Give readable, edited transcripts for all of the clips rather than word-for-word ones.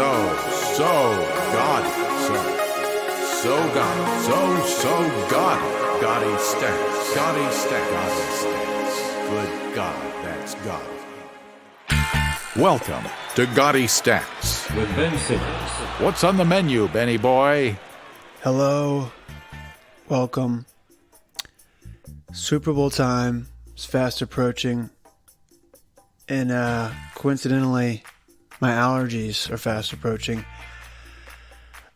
Gaudy stats. Good God, that's gaudy. Welcome to Gaudy Stats with Ben Simmons. What's on the menu, Benny boy? Hello. Welcome. Super Bowl time is fast approaching. And coincidentally, my allergies are fast approaching.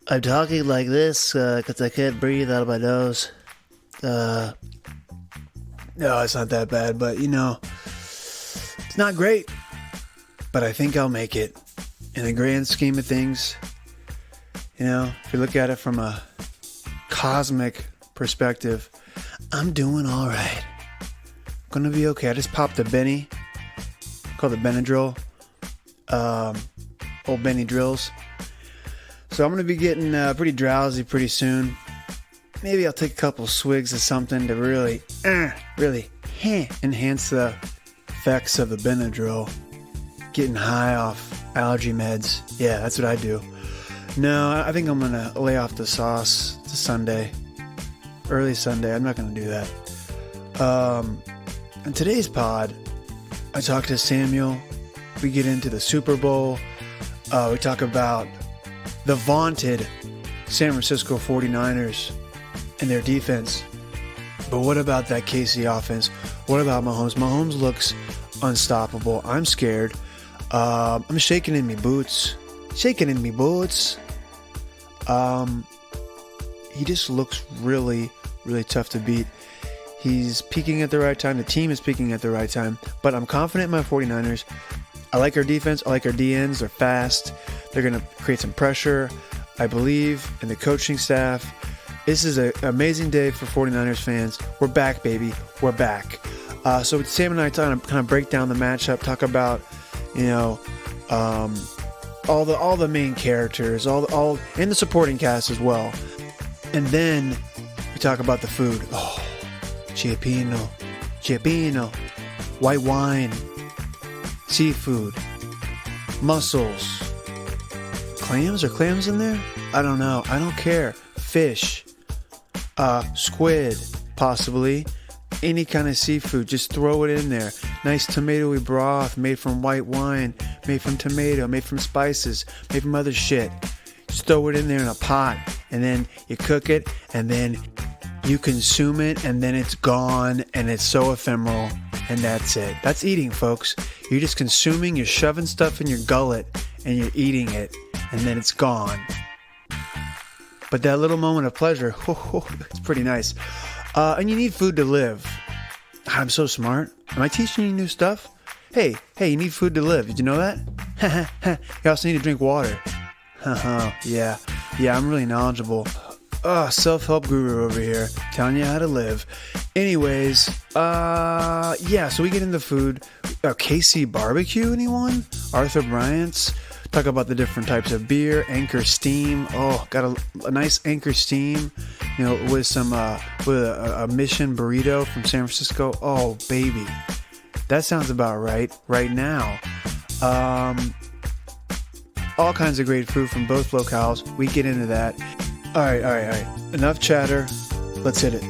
I'm talking like this because I can't breathe out of my nose. No, it's not that bad, but it's not great. But I think I'll make it. In the grand scheme of things, if you look at it from a cosmic perspective, I'm doing all right. Gonna be okay. I just popped a Benny, called it Benadryl, old Benny drills. So I'm gonna be getting pretty drowsy pretty soon. Maybe I'll take a couple swigs of something to really enhance the effects of the Benadryl. Getting high off allergy meds. Yeah, that's what I do. No, I think I'm going to lay off the sauce to Sunday. Early Sunday. I'm not going to do that. In today's pod, I talk to Samuel. We get into the Super Bowl. We talk about the vaunted San Francisco 49ers and their defense. But what about that KC offense? What about Mahomes? Mahomes looks unstoppable. I'm scared. I'm shaking in me boots. He just looks really, really tough to beat. He's peaking at the right time. The team is peaking at the right time. But I'm confident in my 49ers. I like our defense. I like our DNs. They're fast. They're going to create some pressure. I believe in the coaching staff. This is an amazing day for 49ers fans. We're back, baby. We're back. So Sam and I kind of break down the matchup, talk about all the main characters, all and the supporting cast as well. And then we talk about the food. Oh, Chiapino, white wine, seafood, mussels, clams. Are clams in there? I don't know. I don't care. Fish, squid, possibly. Any kind of seafood, just throw it in there. Nice tomatoey broth made from white wine, made from tomato, made from spices, made from other shit. Just throw it in there in a pot, and then you cook it, and then you consume it, and then it's gone, and it's so ephemeral, and that's it. That's eating, folks. You're just consuming, you're shoving stuff in your gullet, and you're eating it, and then it's gone. But that little moment of pleasure, it's pretty nice. And you need food to live. I'm so smart. Am I teaching you new stuff? Hey, you need food to live. Did you know that? You also need to drink water. Yeah, I'm really knowledgeable. Self-help guru over here, telling you how to live. Anyways, so we get into food. KC barbecue, anyone? Arthur Bryant's. Talk about the different types of beer. Anchor Steam. Oh, got a nice Anchor Steam, with some with a Mission burrito from San Francisco. Oh, baby, that sounds about right now. All kinds of great food from both locales. We get into that. All right. Enough chatter. Let's hit it.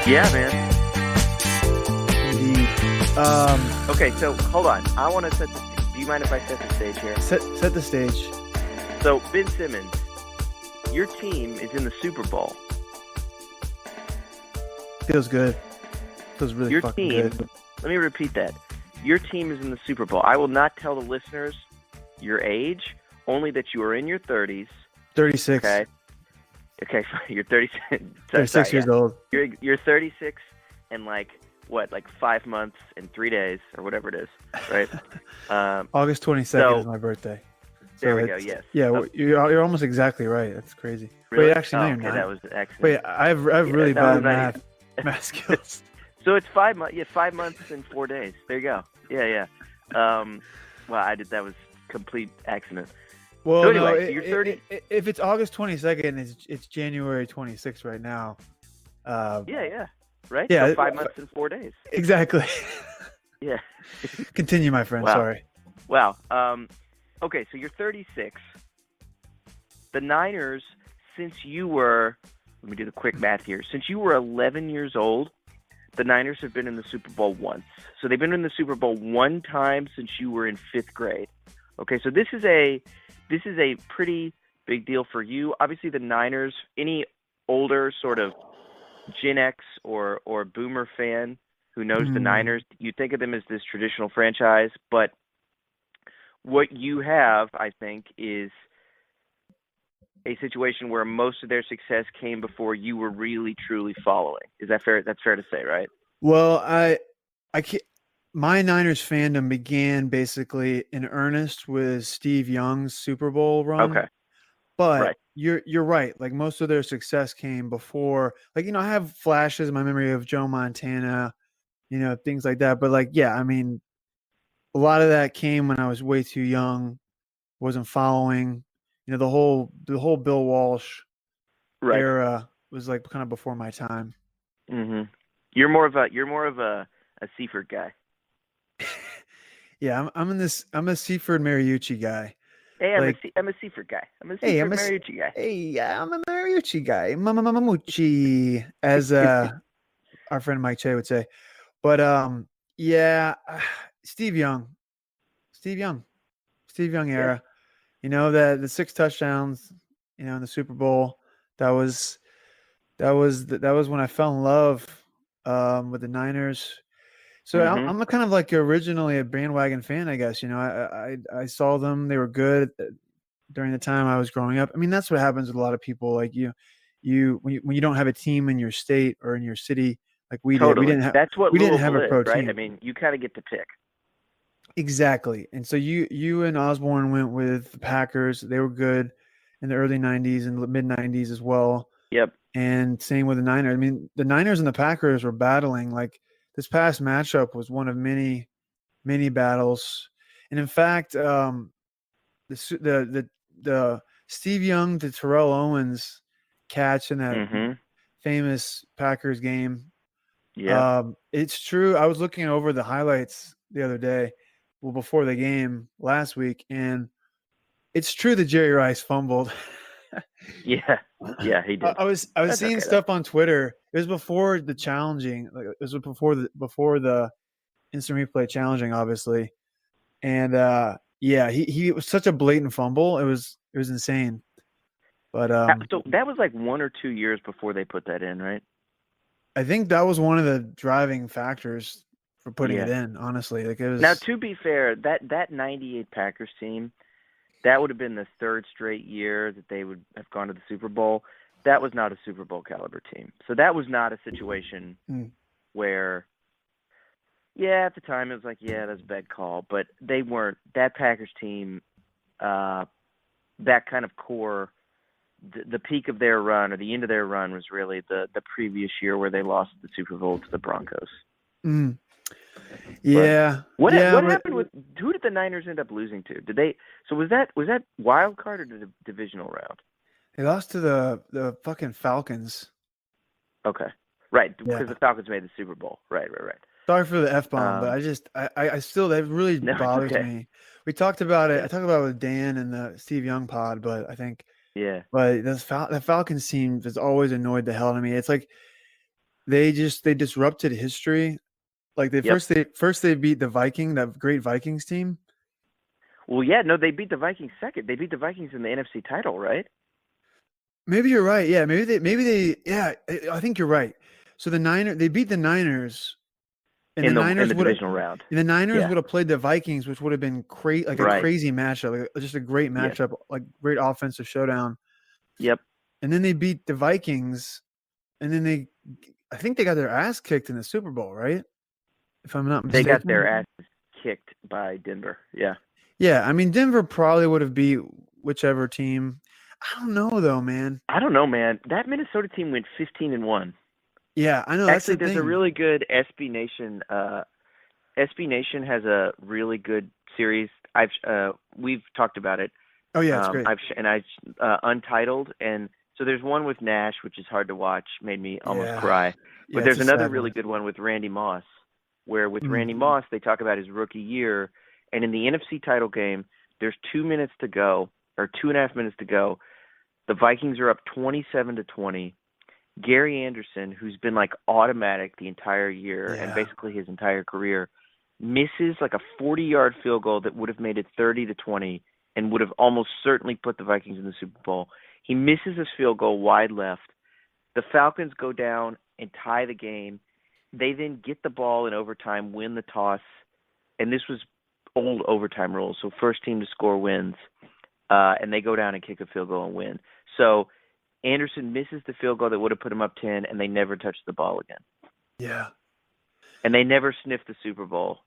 Yeah, man. Indeed. Okay, so hold on. I want to set the stage. Do you mind if I set the stage here? Set the stage. So, Ben Simmons, your team is in the Super Bowl. Feels good. Feels really Your fucking team, good. Let me repeat that. Your team is in the Super Bowl. I will not tell the listeners your age, only that you are in your 30s. 36. Okay, you're 36. 36 years old. You're 36 and like 5 months and 3 days or whatever it is, right? August 22nd is my birthday. So there we go. Yes. Yeah, okay. you're almost exactly right. That's crazy. Really? Wait, actually, no, you're not. That was excellent. Wait, I have really bad math skills. So it's 5 months. Yeah, 5 months and 4 days. There you go. Yeah. Well, I did. That was complete accident. Well, So no, anyway, so you're 30. if it's August 22nd, it's January 26th right now. Yeah. Right. Yeah, So 5 months and 4 days. exactly. Yeah. Continue, my friend. Wow. Sorry. Wow. Okay, so you're 36. The Niners, since you were, let me do the quick math here. Since you were 11 years old, the Niners have been in the Super Bowl once. So they've been in the Super Bowl one time since you were in 5th grade. Okay, so this is a pretty big deal for you. Obviously, the Niners, any older sort of Gen X or Boomer fan who knows the Niners, you think of them as this traditional franchise, but what you have, I think, is a situation where most of their success came before you were really truly following. Is that fair? That's fair to say, right? Well, I can't. My Niners fandom began basically in earnest with Steve Young's Super Bowl run. Okay. But Right. you're right. Like most of their success came before. Like I have flashes in my memory of Joe Montana, things like that. But like, yeah, I mean, a lot of that came when I was way too young, wasn't following. The whole Bill Walsh Right. era was like kind of before my time. Mm-hmm. You're more of a Seifert guy. Yeah, I'm a Seaford Mariucci guy. Hey, Like, I'm a Seifert guy. I'm a hey, Seifert Mariucci guy. Hey, I'm a Mariucci guy. Mama Mucci, as our friend Mike Che would say. But yeah, Steve Young, Steve Young, Steve Young era. The 6 touchdowns, in the Super Bowl. That was when I fell in love with the Niners. So Mm-hmm. I'm a kind of like originally a bandwagon fan, I guess. I saw them; they were good during the time I was growing up. I mean, that's what happens with a lot of people. Like when you don't have a team in your state or in your city, like we did, Totally. That's what we didn't have Louisville a is, pro right? team. I mean, you kind of get to pick. Exactly. And so you and Osborne went with the Packers. They were good in the early 90s and mid 90s as well. Yep. And same with the Niners. I mean, the Niners and the Packers were battling. Like this past matchup was one of many, many battles. And in fact, the Steve Young to Terrell Owens catch in that Mm-hmm. famous Packers game. Yeah. It's true. I was looking over the highlights the other day, before the game last week, and it's true that Jerry Rice fumbled. Yeah. Yeah, he did. I was That's seeing okay, stuff on Twitter. It was before the challenging. Like, it was before the instant replay challenging, obviously. And yeah, he was such a blatant fumble. It was insane. But So that was like 1 or 2 years before they put that in, right? I think that was one of the driving factors for putting it Yeah. in. Honestly, like it was. Now, to be fair, that '98 Packers team, that would have been the 3rd straight year that they would have gone to the Super Bowl. That was not a Super Bowl caliber team. So that was not a situation where, yeah, at the time it was like, yeah, that's a bad call. But they weren't. That Packers team, that kind of core, the peak of their run or the end of their run was really the previous year where they lost the Super Bowl to the Broncos. Mm. Yeah. What happened with who did the Niners end up losing to? Did they? So was that wild card or the divisional round? They lost to the fucking Falcons. Okay, right, because Yeah. the Falcons made the Super Bowl. Right. Sorry for the F-bomb, but I still, that really bothers me. We talked about it. I talked about it with Dan and the Steve Young pod, but I think, but the Falcons team has always annoyed the hell out of me. It's like they disrupted history. Like first they beat that great Vikings team. Well, yeah, no, they beat the Vikings second. They beat the Vikings in the NFC title, right? Maybe you're right. Yeah, maybe they. Yeah, I think you're right. So they beat the Niners. And in the Niners divisional round. And the Niners would have played the Vikings, which would have been a crazy matchup, like just a great matchup, like great offensive showdown. Yep. And then they beat the Vikings, and then I think they got their ass kicked in the Super Bowl, right? If I'm not mistaken. They got their asses kicked by Denver. Yeah. Yeah, I mean Denver probably would have beat whichever team. I don't know though, man. I don't know, man. That Minnesota team went 15-1. Yeah, I know. That's Actually, the there's a thing. really good SB Nation. SB Nation has a really good series. We've talked about it. Oh yeah, it's great. Untitled, and so there's one with Nash, which is hard to watch, made me almost Yeah, cry. But yeah, it's there's a another sad really one. good one with Randy Moss, where with Mm. Randy Moss they talk about his rookie year, and in the NFC title game, there's 2 minutes to go, or 2.5 minutes to go. The Vikings are up 27-20. Gary Anderson, who's been like automatic the entire year and Yeah, basically his entire career, misses like a 40-yard field goal that would have made it 30-20 and would have almost certainly put the Vikings in the Super Bowl. He misses his field goal wide left. The Falcons go down and tie the game. They then get the ball in overtime, win the toss, and this was old overtime rules, so first team to score wins, and they go down and kick a field goal and win. So Anderson misses the field goal that would have put him up 10, and they never touched the ball again. yeah, And they never sniffed the Super Bowl,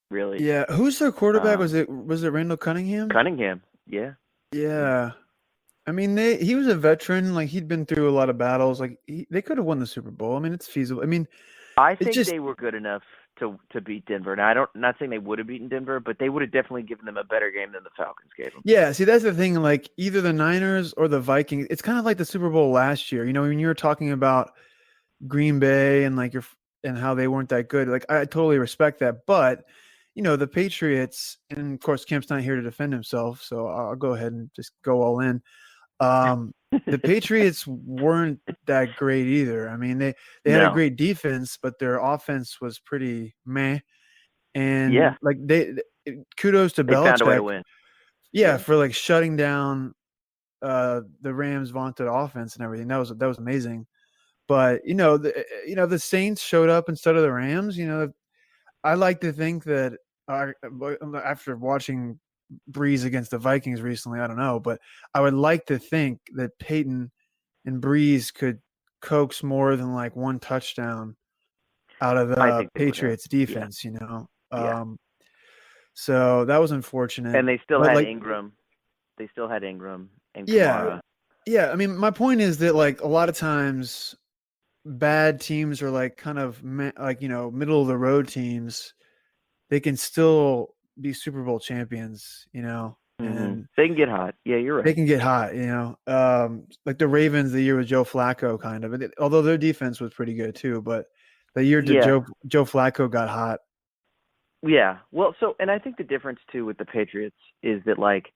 really. yeah. Who's their quarterback? Um, Was it Randall Cunningham? Cunningham, yeah. Yeah. I mean, he was a veteran. Like he'd been through a lot of battles. Like they could have won the Super Bowl. I mean, it's feasible. I mean, I it's think just they were good enough to beat Denver. Now, not saying they would have beaten Denver, but they would have definitely given them a better game than the Falcons gave them. yeah. See, that's the thing. Like either the Niners or the Vikings. It's kind of like the Super Bowl last year. You know, when you were talking about Green Bay and like and how they weren't that good. Like I totally respect that, but the Patriots, and of course Camp's not here to defend himself, so I'll go ahead and just go all in. The Patriots weren't that great either. I mean, they had a No. great defense, but their offense was pretty meh. And Yeah. like kudos to They found a way to Belichick, win. yeah, Yeah. for like shutting down the Rams' vaunted offense and everything. That was amazing. But the Saints showed up instead of the Rams. I like to think that after watching Breeze against the Vikings recently, I don't know, but I would like to think that Peyton and Breeze could coax more than like one touchdown out of I the think they would have. Patriots Yeah. defense. Yeah. So that was unfortunate. And they still But had like, Ingram. They still had Ingram and yeah, Kamara. yeah. I mean, my point is that like a lot of times bad teams are like kind of like middle of the road teams. They can still be Super Bowl champions, Mm-hmm. and They can get hot. Yeah, you're they right. can get hot, like the Ravens the year with Joe Flacco, kind of. Although their defense was pretty good too, but the year that Yeah. Joe Flacco got hot. Yeah. Well, and I think the difference too with the Patriots is that like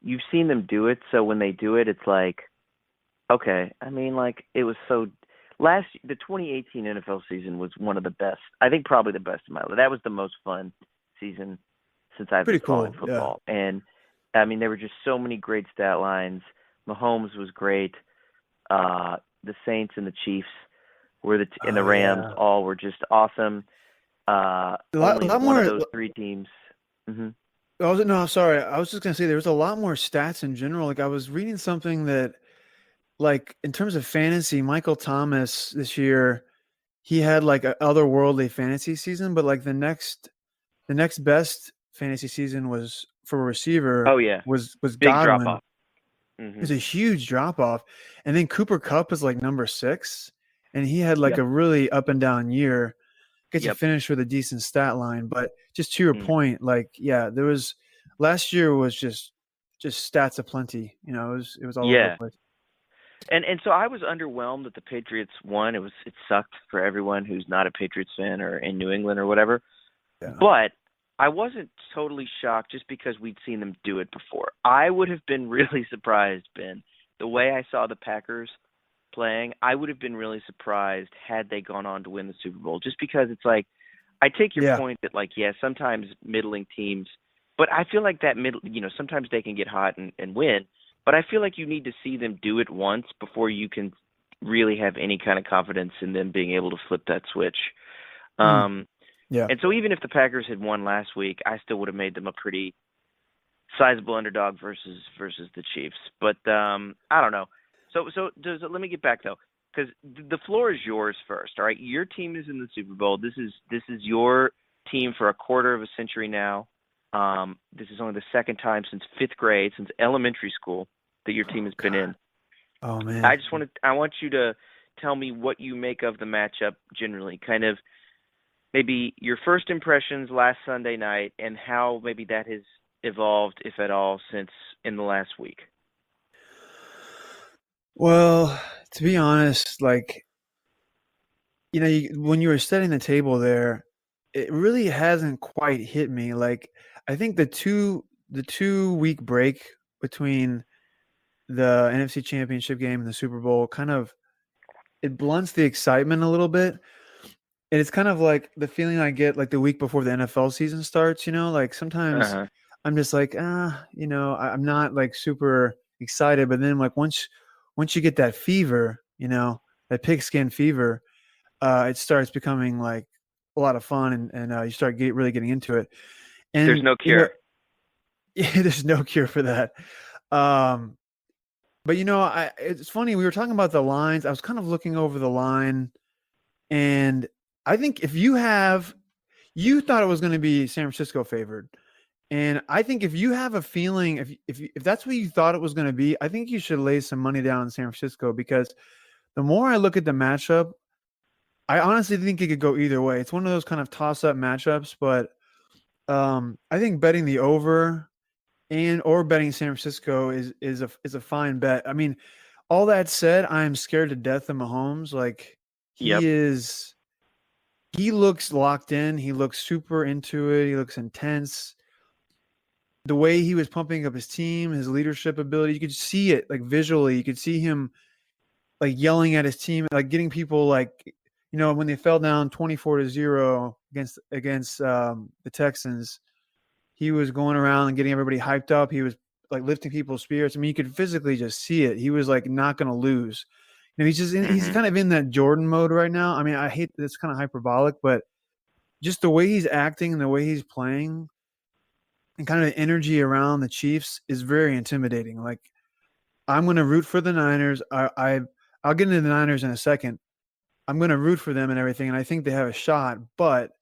you've seen them do it, so when they do it, it's like, okay. I mean, like it was the 2018 NFL season was one of the best. I think probably the best in my life. That was the most fun season since I've Pretty been following cool, yeah. football. And I mean, there were just so many great stat lines. Mahomes was great. The Saints and the Chiefs and the Oh Rams yeah, all were just awesome. a Only lot one of more. those three teams. Hmm. No, sorry, I was just gonna say there was a lot more stats in general. Like I was reading something that, like in terms of fantasy, Michael Thomas this year, he had like an otherworldly fantasy season, but like the next best fantasy season was for a receiver Oh yeah, was big drop Godwin. off. It Hmm. was a huge drop off. And then Cooper Kupp is like number 6, and he had like Yep. a really up and down year. Gets to Yep. finish with a decent stat line, but just to your Mm. point, like yeah, there was last year was just stats aplenty. It was all over the Yeah. place. And so I was underwhelmed that the Patriots won. It sucked for everyone who's not a Patriots fan or in New England or whatever. Yeah. But I wasn't totally shocked just because we'd seen them do it before. I would have been really surprised, Ben, the way I saw the Packers playing. I would have been really surprised had they gone on to win the Super Bowl, just because it's like, I take your Yeah. point that like, yeah, sometimes middling teams, but I feel like that sometimes they can get hot and win, but I feel like you need to see them do it once before you can really have any kind of confidence in them being able to flip that switch. Yeah. And so even if the Packers had won last week, I still would have made them a pretty sizable underdog versus the Chiefs. But I don't know. Let me get back though, because the floor is yours first. All right, your team is in the Super Bowl. This is your team for a quarter of a century now. This is only the second time since fifth grade, since elementary school, that your team has been in. Oh man. I want you to tell me what you make of the matchup generally, kind of maybe your first impressions last Sunday night and how maybe that has evolved, if at all, since in the last week. Well, to be honest, like, when you were setting the table there, it really hasn't quite hit me. Like, I think the 2 week break between the NFC Championship game and the Super Bowl kind of it blunts the excitement a little bit. And it's kind of like the feeling I get like the week before the NFL season starts, like sometimes Uh-huh. I'm just like, I'm not like super excited. But then like once you get that fever, that pigskin fever, it starts becoming like a lot of fun and you start really getting into it. There's And, no cure. there's no cure for that. Um, but it's funny. We were talking about the lines. I was kind of looking over the line, and I think if you thought it was going to be San Francisco favored, and I think if you have a feeling, if that's what you thought it was going to be, I think you should lay some money down in San Francisco, because the more I look at the matchup, I honestly think it could go either way. It's one of those kind of toss up matchups, but I think betting the over or betting San Francisco is a fine bet. I mean, all that said, I am scared to death of Mahomes. Like, Yep. he looks locked in. He looks super into it. He looks intense. The way he was pumping up his team, his leadership ability, you could see it like visually. You could see him like yelling at his team, like getting people like, when they fell down 24-0 against the Texans, he was going around and getting everybody hyped up. He was like lifting people's spirits. I mean, you could physically just see it. He was like not going to lose. He's kind of in that Jordan mode right now. I mean, I hate that it's kind of hyperbolic, but just the way he's acting and the way he's playing and kind of the energy around the Chiefs is very intimidating. Like, I'm going to root for the Niners. I'll get into the Niners in a second. I'm going to root for them and everything, and I think they have a shot. But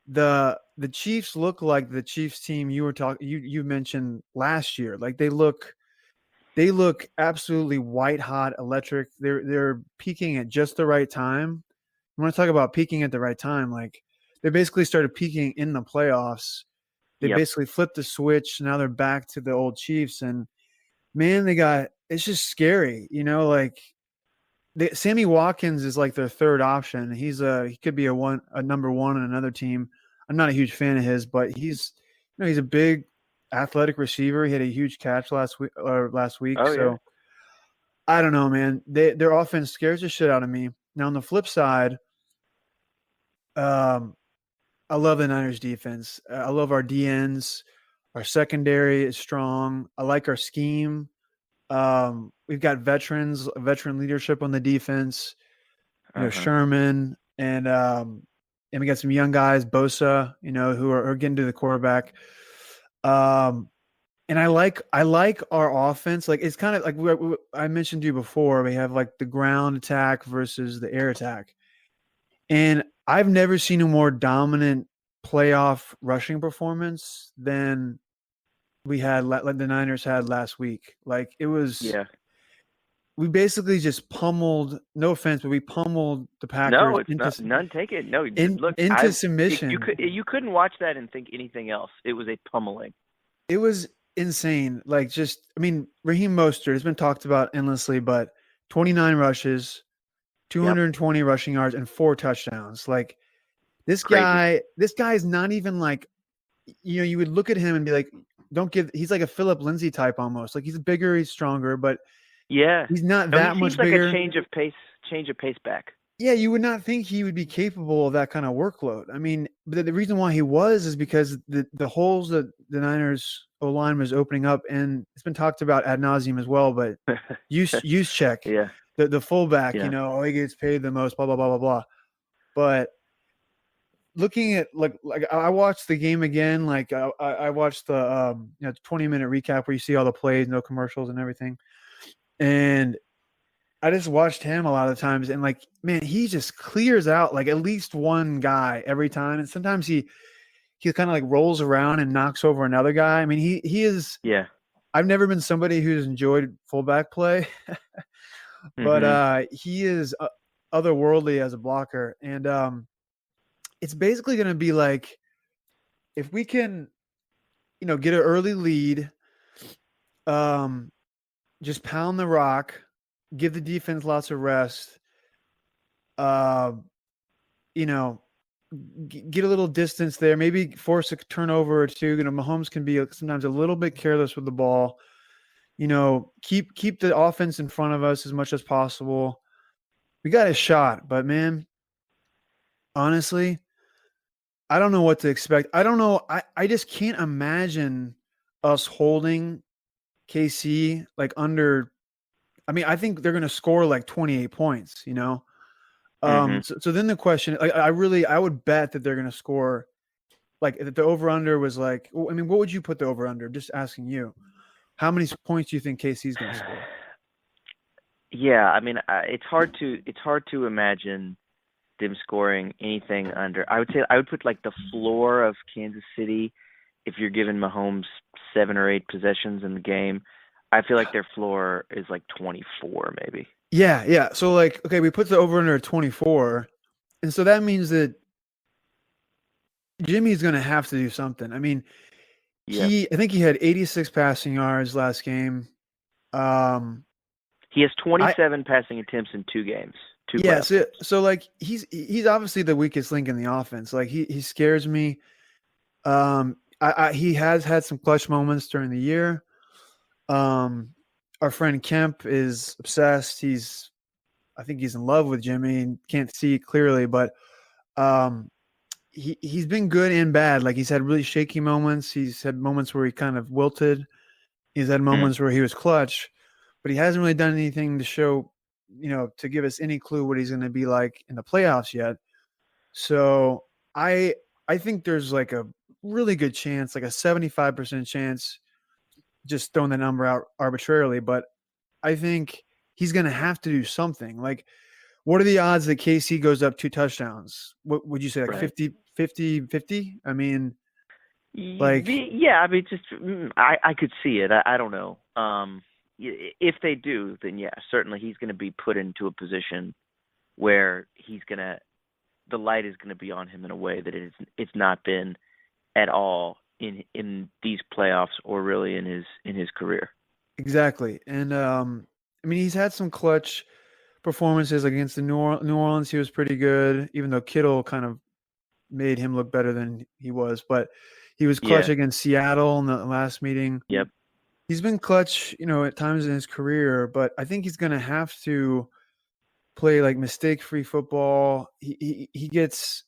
the Chiefs look like the Chiefs team you mentioned last year. Like, they look absolutely white hot, electric. They're peaking at just the right time. I want to talk about peaking at the right time. Like, they basically started peaking in the playoffs. They Yep. basically flipped the switch. Now they're back to the old Chiefs, and man, it's just scary. Like, Sammy Watkins is like their third option. He could be a number one on another team. I'm not a huge fan of his, but he's a big athletic receiver. He had a huge catch last week. Oh, yeah. So I don't know, man. Their offense scares the shit out of me. Now on the flip side, I love the Niners defense. I love our DNs. Our secondary is strong. I like our scheme. We've got veteran leadership on the defense. Sherman and we got some young guys, Bosa, who are getting to the quarterback. And I like our offense. Like, it's kind of like I mentioned to you before. We have like the ground attack versus the air attack, and I've never seen a more dominant playoff rushing performance than like the Niners had last week. Like, it was. Yeah. We basically just pummeled. No offense, but we pummeled the Packers No, it's not. None taken. No, look. Into submission. You couldn't watch that and think anything else. It was a pummeling. It was insane. Like, Raheem Mostert has been talked about endlessly, but 29 rushes, 220 rushing yards, and 4 touchdowns. Like, this Crazy. guy is not even like, you would look at him and be like, he's like a Philip Lindsay type almost. Like, he's bigger, he's stronger, but Yeah. he's not No, that he much seems like bigger. a change of pace back. Yeah, you would not think he would be capable of that kind of workload. I mean, but the reason why he was is because the holes that the Niners O-line was opening up, and it's been talked about ad nauseum as well, but use check. Yeah. The fullback, Yeah. he gets paid the most, blah, blah, blah, blah, blah. But looking at like I watched the game again, like I watched the 20-minute recap where you see all the plays, no commercials and everything. And I just watched him a lot of the times, and like, man, he just clears out like at least one guy every time. And sometimes he kind of like rolls around and knocks over another guy. I mean, he is. Yeah. I've never been somebody who's enjoyed fullback play, but he is otherworldly as a blocker. And it's basically going to be like if we can, get an early lead, um, just pound the rock, give the defense lots of rest, uh, you know, get a little distance there, maybe force a turnover or two. Mahomes can be sometimes a little bit careless with the ball. Keep the offense in front of us as much as possible. We got a shot, but man, honestly, I don't know what to expect. I don't know. I just can't imagine us holding KC like under. I mean, I think they're going to score like 28 points. Hmm. So then the question, like, I would bet that they're going to score like if the over under was like. I mean, what would you put the over under? Just asking you. How many points do you think KC's going to score? Yeah, I mean, it's hard to imagine them scoring anything under. I would say I would put like the floor of Kansas City. If you're giving Mahomes 7 or 8 possessions in the game, I feel like their floor is like 24, maybe. Yeah, yeah. So like, okay, we put the over under at 24, and so that means that Jimmy's going to have to do something. I mean, Yeah, I think he had 86 passing yards last game. Um, he has I 27 passing attempts in 2 games, two yeah, playoff so, games. so like he's obviously the weakest link in the offense. Like he scares me. He has had some clutch moments during the year. Um, our friend Kemp is obsessed. I think he's in love with Jimmy and can't see it clearly, but um, he's been good and bad. Like he's had really shaky moments. He's had moments where he kind of wilted. He's had Mm. moments where he was clutch, but he hasn't really done anything to show, to give us any clue what he's going to be like in the playoffs yet. So I I think there's like a really good chance, like a 75% chance, just throwing the number out arbitrarily, but I think he's going to have to do something. Like, what are the odds that KC goes up 2 touchdowns? What would you say, like Right. 50? I mean, like, Yeah, I mean, I could see it. I don't know. If they do, then yeah, certainly he's going to be put into a position where the light is going to be on him in a way that it's not been at all in these playoffs or really in his career. exactly. And I mean, he's had some clutch performances like against the New Orleans. He was pretty good, even though Kittle kind of made him look better than he was. But he was clutch Yeah. against Seattle in the last meeting. Yep. He's been clutch, at times in his career, but I think he's going to have to play like mistake-free football. He gets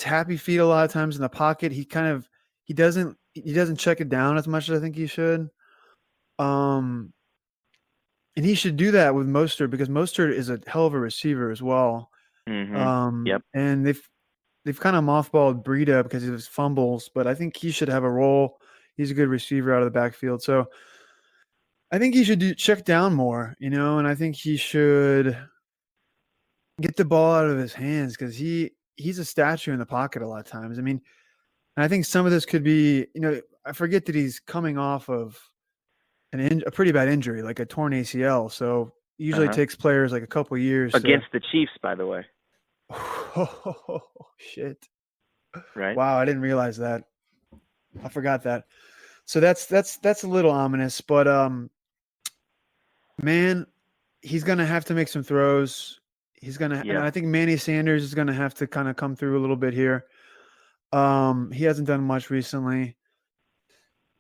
happy feet a lot of times in the pocket. He doesn't check it down as much as I think he should. Um, and he should do that with Mostert because Mostert is a hell of a receiver as well. Mhm. Yep. And they've kind of mothballed Breida because of his fumbles, but I think he should have a role. He's a good receiver out of the backfield. So I think he should check down more, and I think he should get the ball out of his hands because he's a statue in the pocket a lot of times. I mean, and I think some of this could be, I forget that he's coming off of a pretty bad injury, like a torn ACL. So it usually Uh-huh. takes players like a couple years to. Against the Chiefs, by the way, Oh, shit! right? Wow, I didn't realize that. I forgot that. So that's a little ominous, but man, he's gonna have to make some throws. And Yep. I think Manny Sanders is gonna have to kind of come through a little bit here. He hasn't done much recently.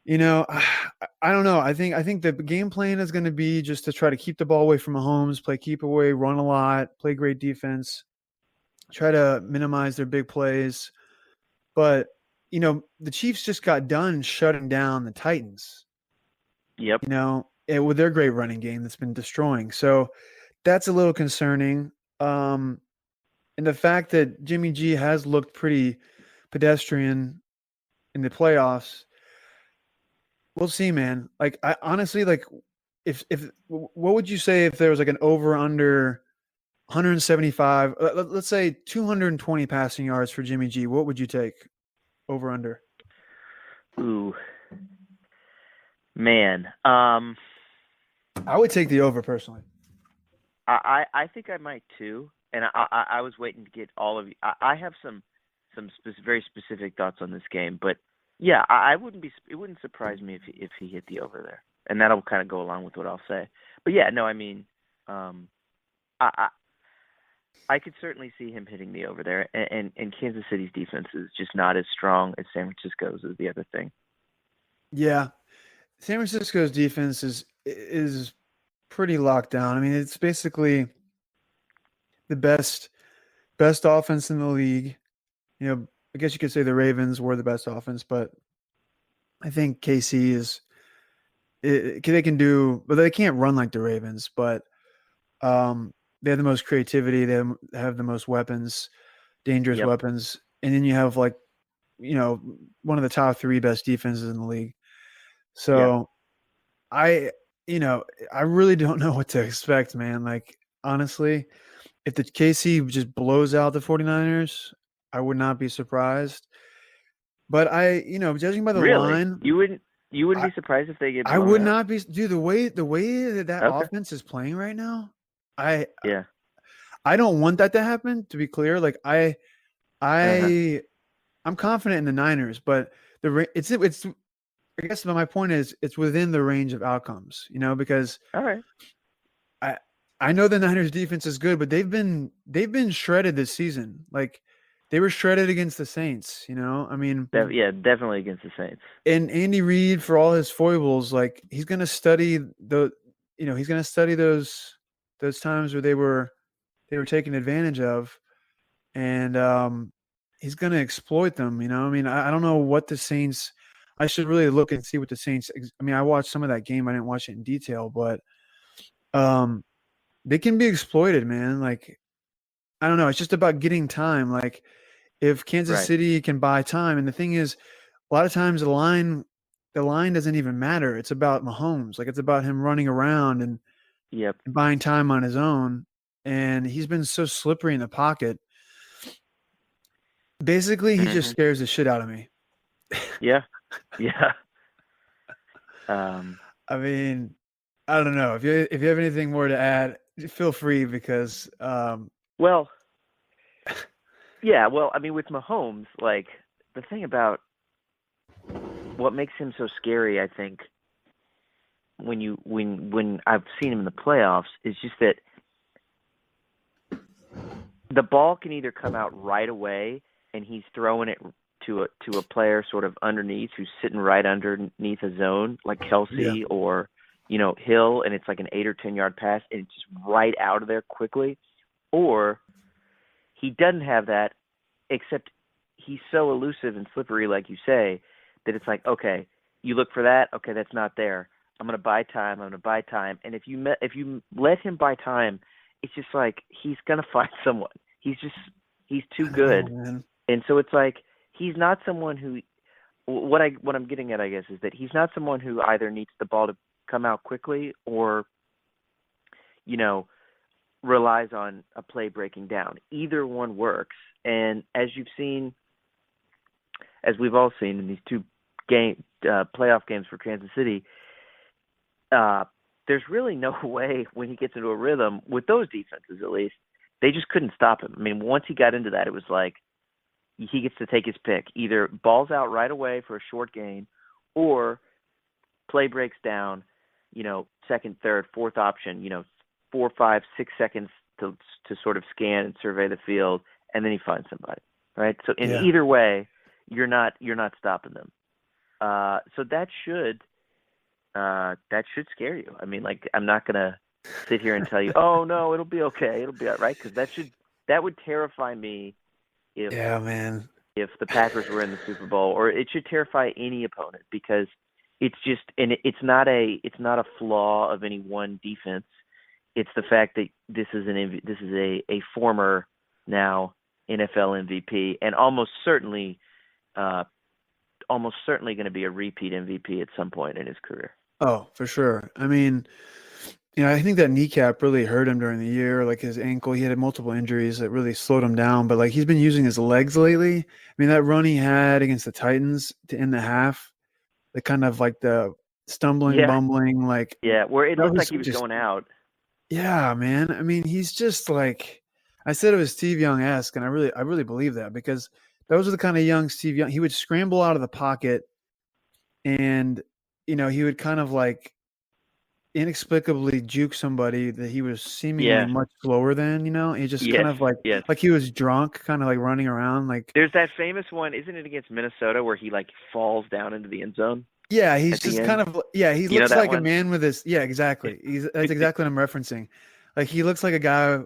I don't know. I think the game plan is going to be just to try to keep the ball away from Mahomes, play keep away, run a lot, play great defense, try to minimize their big plays. But the Chiefs just got done shutting down the Titans. Yep. With their great running game that's been destroying. So that's a little concerning. And the fact that Jimmy G has looked pretty pedestrian in the playoffs. We'll see, man. Like I honestly like if what would you say if there was like an over under 175, let's say 220 passing yards for Jimmy G, what would you take over under? Ooh, man. I would take the over personally. I think I might too. and I was waiting to get all of you. I have some very specific thoughts on this game, but yeah, I wouldn't be. It wouldn't surprise me if he hit the over there, and that'll kind of go along with what I'll say. But yeah, no, I mean, I I could certainly see him hitting the over there, and Kansas City's defense is just not as strong as San Francisco's is the other thing. Yeah, San Francisco's defense is pretty locked down. I mean, it's basically the best offense in the league. You know, I guess you could say the Ravens were the best offense, but I think KC is they can do, but they can't run like the Ravens. But they have the most creativity. They have the most weapons, dangerous Yep. weapons, and then you have like one of the top 3 best defenses in the league. So I I really don't know what to expect, man. Like honestly, if the KC just blows out the 49ers, I would not be surprised. But judging by the Really? line, You wouldn't I be surprised if they get I blown would out? not be dude, the way that Okay. offense is playing right now, I Yeah. I don't want that to happen, to be clear. Like Uh-huh. I I'm confident in the Niners, but it's I guess my point is it's within the range of outcomes, because All right. I I know the Niners defense is good, but they've been shredded this season. Like they were shredded against the Saints, I mean, Yeah, definitely against the Saints. and Andy Reid, for all his foibles, like he's going to study he's going to study those times where they were taken advantage of, and he's going to exploit them. I mean, I don't know what the Saints. I should really look and see what the Saints. I mean, I watched some of that game. I didn't watch it in detail, but um, they can be exploited, man. Like I don't know. It's just about getting time. Like if Kansas Right. City can buy time, and the thing is, a lot of times the line doesn't even matter. It's about Mahomes. Like it's about him running around Yep. and buying time on his own. And he's been so slippery in the pocket. Basically, he just Hmm. scares the shit out of me. Yeah. Yeah. Um, I mean, I don't know. If you have anything more to add, feel free because well, yeah, well, I mean, with Mahomes, like, the thing about what makes him so scary, I think, when I've seen him in the playoffs, is just that the ball can either come out right away and he's throwing it to a player sort of underneath who's sitting right underneath a zone like yeah, Kelsey or Hill, and it's like an 8 or 10 yard pass and it's just right out of there quickly, or he doesn't have that, except he's so elusive and slippery, like you say, that it's like, okay, you look for that, okay, that's not there. I'm gonna buy time. I'm gonna buy time, and if you let him buy time, it's just like he's gonna find someone. He's too I know, good, man. and so it's like he's not someone who. What I'm getting at, I guess, is that he's not someone who either needs the ball to come out quickly or, you know, relies on a play breaking down. Either one works. And as you've seen, as we've all seen in these two playoff games for Kansas City, uh, there's really no way when he gets into a rhythm with those defenses, at least, they just couldn't stop him. I mean, once he got into that, it was like he gets to take his pick. Either balls out right away for a short gain, or play breaks down, second, third, fourth option, 4, 5, 6 seconds to sort of scan and survey the field, and then he finds somebody, right? So in Yeah. either way, you're not stopping them. So that should scare you. I mean, like, I'm not gonna sit here and tell you, oh no, it'll be okay, it'll be all right, because that would terrify me if Yeah, man. the Packers were in the Super Bowl, or it should terrify any opponent, because it's just, and it's not a flaw of any one defense. It's the fact that this is a former now NFL MVP, and almost certainly going to be a repeat MVP at some point in his career. Oh, for sure. I mean, I think that kneecap really hurt him during the year, like his ankle. He had multiple injuries that really slowed him down, but like he's been using his legs lately. I mean, that run he had against the Titans to end the half, the kind of like the stumbling, Yeah, bumbling, like yeah, where it that looked was like he was just, going out. yeah, man. I mean, he's just like, I said it was Steve Young-esque, and I really believe that because those are the kind of young Steve Young. He would scramble out of the pocket, and he would kind of like inexplicably juke somebody that he was seemingly Yeah. much slower than. He just kind Yes. of like Yes. he was drunk, kind of like running around like. There's that famous one, isn't it against Minnesota, where he like falls down into the end zone Yeah, he's at the just kind end? of he You know looks that like a one? man with his exactly. That's exactly what I'm referencing. Like he looks like a guy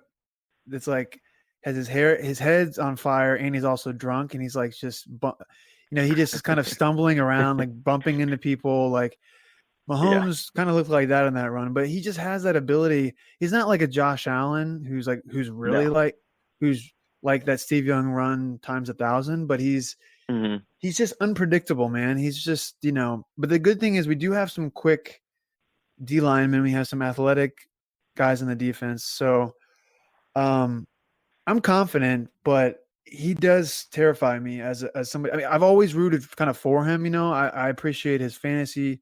that's like has his head's on fire and he's also drunk and he's like just he just is kind of stumbling around like bumping into people like Yeah. Mahomes kind of looked like that in that run, but he just has that ability. He's not like a Josh Allen No. who's like that Steve Young run times 1,000, but Hmm. he's just unpredictable, man. He's just, but the good thing is we do have some quick D linemen. We have some athletic guys in the defense. So um, I'm confident, but he does terrify me as somebody. I mean, I've always rooted kind of for him. I appreciate his fantasy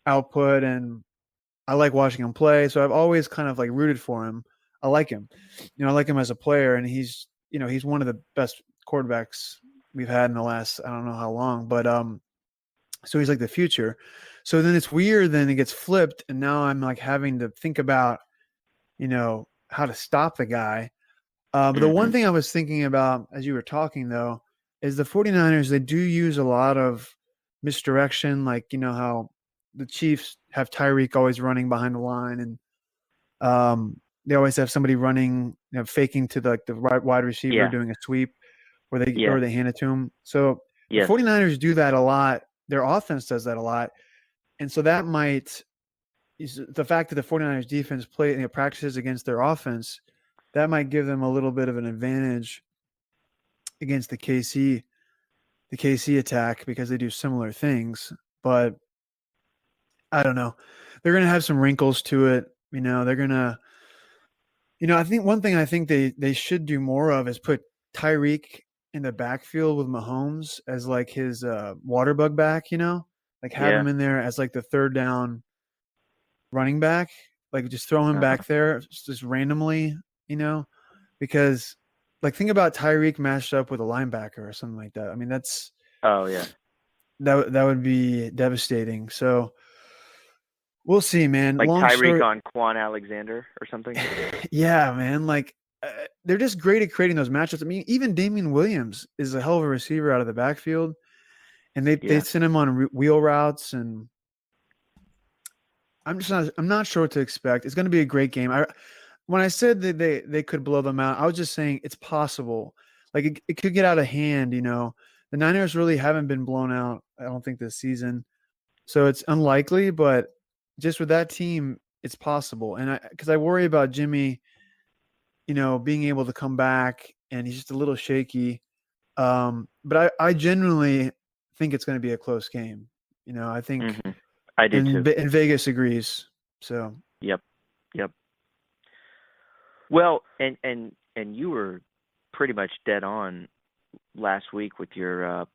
output and I like watching him play. So I've always kind of like rooted for him. I like him. I like him as a player, and he's one of the best quarterbacks we've had in the last I don't know how long, but so he's like the future. So then it's weird. Then it gets flipped, and now I'm like having to think about how to stop the guy. But the Hmm. one thing I was thinking about as you were talking though is the 49ers. They do use a lot of misdirection, like how the Chiefs have Tyreek always running behind the line, and they always have somebody running, faking to the right wide receiver Yeah. doing a sweep, Yeah. or they hand it to him. So the Yes. 49ers do that a lot. Their offense does that a lot. And so that might is the fact that the 49ers defense practices against their offense, that might give them a little bit of an advantage against the KC attack because they do similar things. But I don't know. They're going to have some wrinkles to it. They're going to I think one thing I think they should do more of is put Tyreek in the backfield with Mahomes as like his water bug back, like have Yeah. him in there as like the third down running back, like just throw him Uh-huh. back there just randomly, you know, because like think about Tyreek matched up with a linebacker or something like that. I mean, Oh yeah. that would be devastating. So we'll see, man. Like Long Tyreek story, on Quan Alexander or something. yeah, man. Like they're just great at creating those matchups. I mean, even Damian Williams is a hell of a receiver out of the backfield, and they Yeah. send him on wheel routes, and I'm not sure what to expect. It's going to be a great game. When I said that they could blow them out, I was just saying it's possible. Like it could get out of hand. The Niners really haven't been blown out. I don't think this season, so it's unlikely. But just with that team, it's possible. And because I worry about Jimmy, being able to come back, and he's just a little shaky. But I genuinely think it's going to be a close game. I think, Hmm. I do too. and Vegas agrees. So Yep. Yep. Well, and you were pretty much dead on last week with your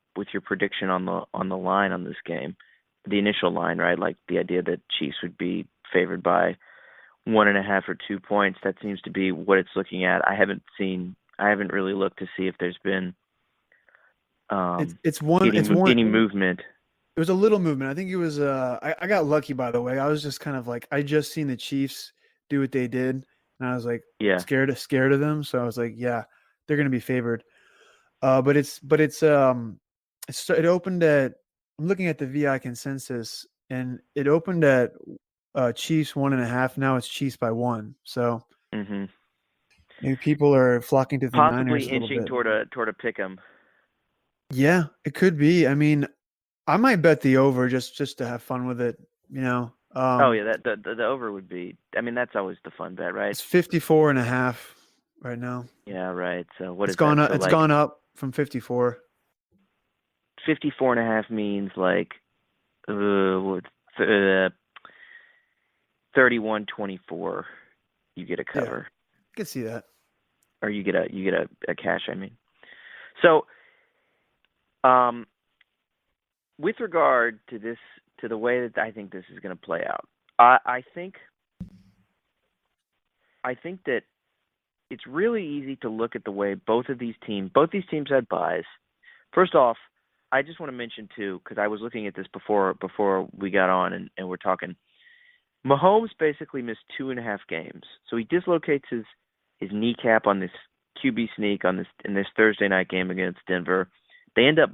prediction on the line on this game, the initial line, right? Like the idea that Chiefs would be favored by 1.5 or 2 points. That seems to be what it's looking at. I haven't really looked to see if there's been it's one. It's any one. movement. It was a little movement. I think it was. I got lucky, by the way. I was just kind of like I just seen the Chiefs do what they did, and I was like Yeah. scared of them. So I was like, yeah, they're going to be favored. It opened at. I'm looking at the VI consensus, and it opened at Chiefs 1.5. Now it's Chiefs by 1. So Mhm. maybe people are flocking to the Niners Possibly a little inching bit. toward a pick 'em. Yeah, it could be. I mean, I might bet the over just to have fun with it. Oh yeah, that the over would be. I mean, that's always the fun bet, right? It's 54.5 right now. Yeah, right. So what It's is that? gone up. So It's like gone up from 54. 54.5 means like what, uh 31-24. You get a Yeah, cover, I could see that. or you get a cash. I mean, so um, with regard to this, to the way that I think this is going to play out, I think that it's really easy to look at the way both these teams had buys. First off, I just want to mention too, because I was looking at this before we got on and we're talking. Mahomes basically missed 2.5 games, so he dislocates his kneecap on this QB sneak in this Thursday night game against Denver. They end up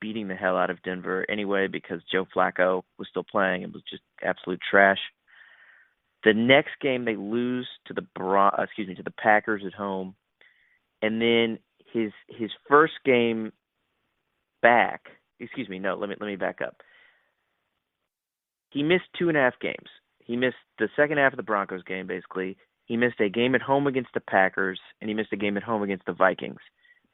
beating the hell out of Denver anyway because Joe Flacco was still playing and was just absolute trash. The next game they lose to the Packers at home, and then his first game back. Let me back up. He missed 2.5 games. He missed the second half of the Broncos game, basically. He missed a game at home against the Packers, and he missed a game at home against the Vikings.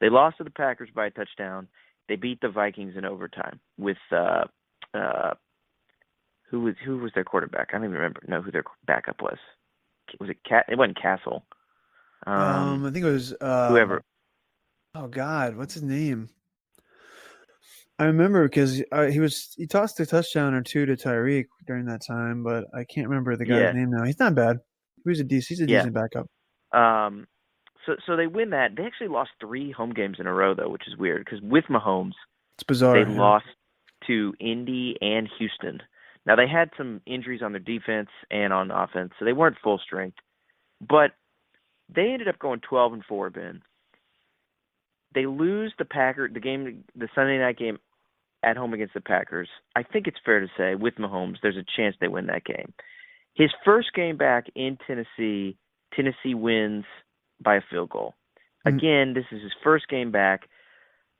They lost to the Packers by a touchdown. They beat the Vikings in overtime with who was their quarterback? I don't even know who their backup was. Was it It wasn't Castle. I think it was whoever. Oh God, what's his name? I remember because he tossed a touchdown or two to Tyreek during that time, but I can't remember the guy's name now. He's not bad. He's a decent backup. So they win that. They actually lost 3 home games in a row though, which is weird because with Mahomes, it's bizarre. They lost to Indy and Houston. Now they had some injuries on their defense and on offense, so they weren't full strength. But they ended up going 12-4, Ben. They lose the Sunday night game at home against the Packers. I think it's fair to say with Mahomes, there's a chance they win that game. His first game back in Tennessee wins by a field goal. Again, this is his first game back.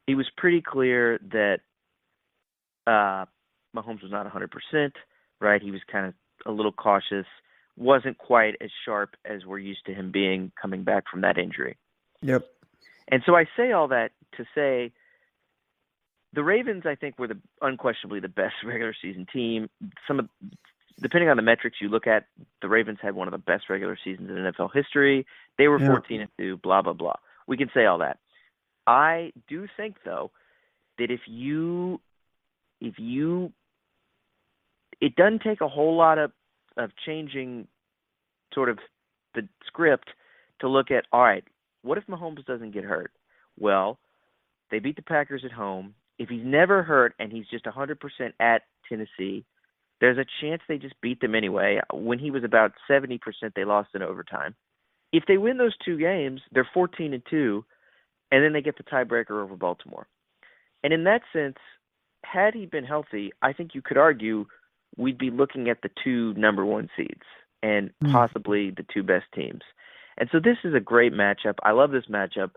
It was pretty clear that Mahomes was not 100%, right? He was kind of a little cautious, wasn't quite as sharp as we're used to him being coming back from that injury. Yep. And so I say all that to say the Ravens, I think, were unquestionably the best regular season team. Depending on the metrics you look at, the Ravens had one of the best regular seasons in NFL history. They were 14-2, blah, blah, blah. We can say all that. I do think, though, that if you it doesn't take a whole lot of changing sort of the script to look at, all right, what if Mahomes doesn't get hurt? Well, they beat the Packers at home. If he's never hurt and he's just 100% at Tennessee, there's a chance they just beat them anyway. When he was about 70%, they lost in overtime. If they win those 2 games, they're 14-2, and then they get the tiebreaker over Baltimore. And in that sense, had he been healthy, I think you could argue we'd be looking at the 2 number 1 seeds and possibly the 2 best teams. And so this is a great matchup. I love this matchup,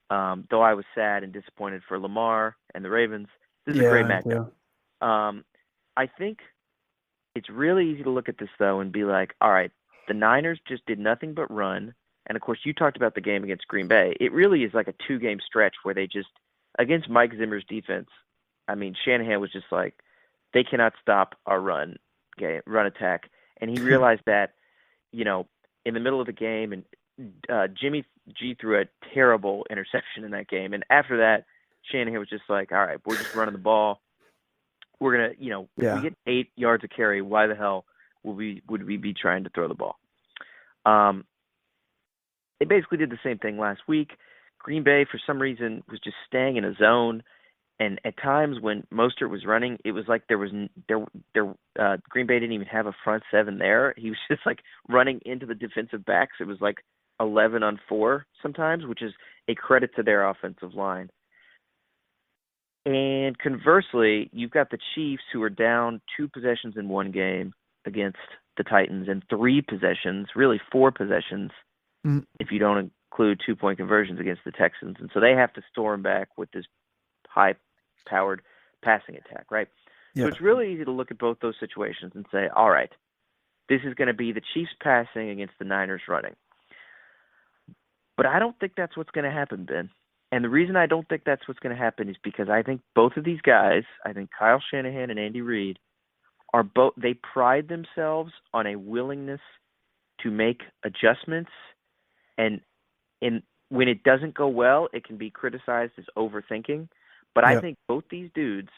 though I was sad and disappointed for Lamar and the Ravens. This is a great matchup. Yeah. I think it's really easy to look at this, though, and be like, all right, the Niners just did nothing but run. And, of course, you talked about the game against Green Bay. It really is like a 2-game stretch where they just, against Mike Zimmer's defense, I mean, Shanahan was just like, they cannot stop our run attack. And he realized that, in the middle of the game, and Jimmy G threw a terrible interception in that game. And after that, Shanahan was just like, all right, we're just running the ball. We're going to, if we get 8 yards of carry, why the hell would we be trying to throw the ball? They basically did the same thing last week. Green Bay, for some reason, was just staying in a zone. And at times when Mostert was running, it was like Green Bay didn't even have a front 7 there. He was just like running into the defensive backs. It was like 11-on-4 sometimes, which is a credit to their offensive line. And conversely, you've got the Chiefs, who are down 2 possessions in one game against the Titans, and 3 possessions, really 4 possessions, if you don't include 2-point conversions against the Texans. And so they have to storm back with this high-powered passing attack, right? Yeah. So it's really easy to look at both those situations and say, all right, this is going to be the Chiefs passing against the Niners running. But I don't think that's what's going to happen, Ben. And the reason I don't think that's what's going to happen is because I think both of these guys, I think Kyle Shanahan and Andy Reid, they pride themselves on a willingness to make adjustments, and when it doesn't go well, it can be criticized as overthinking. But I think both these dudes,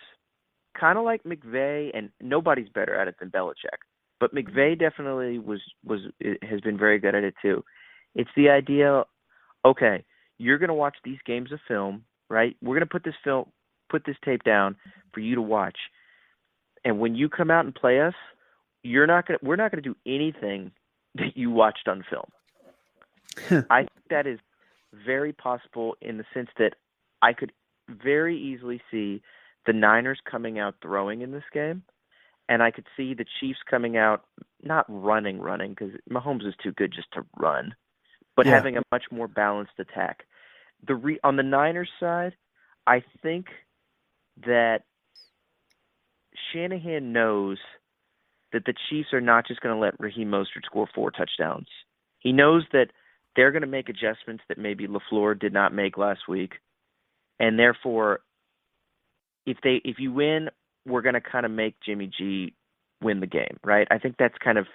kind of like McVay, and nobody's better at it than Belichick, but McVay definitely has been very good at it too. It's the idea okay, you're going to watch these games of film, right? We're going to put this tape down for you to watch. And when you come out and play us, we're not going to do anything that you watched on film. I think that is very possible in the sense that I could very easily see the Niners coming out throwing in this game, and I could see the Chiefs coming out not running because Mahomes is too good just to run, but having a much more balanced attack. On the Niners side, I think that Shanahan knows that the Chiefs are not just going to let Raheem Mostert score 4 touchdowns. He knows that they're going to make adjustments that maybe LaFleur did not make last week, and therefore, if you win, we're going to kind of make Jimmy G win the game, right? I think that's kind of,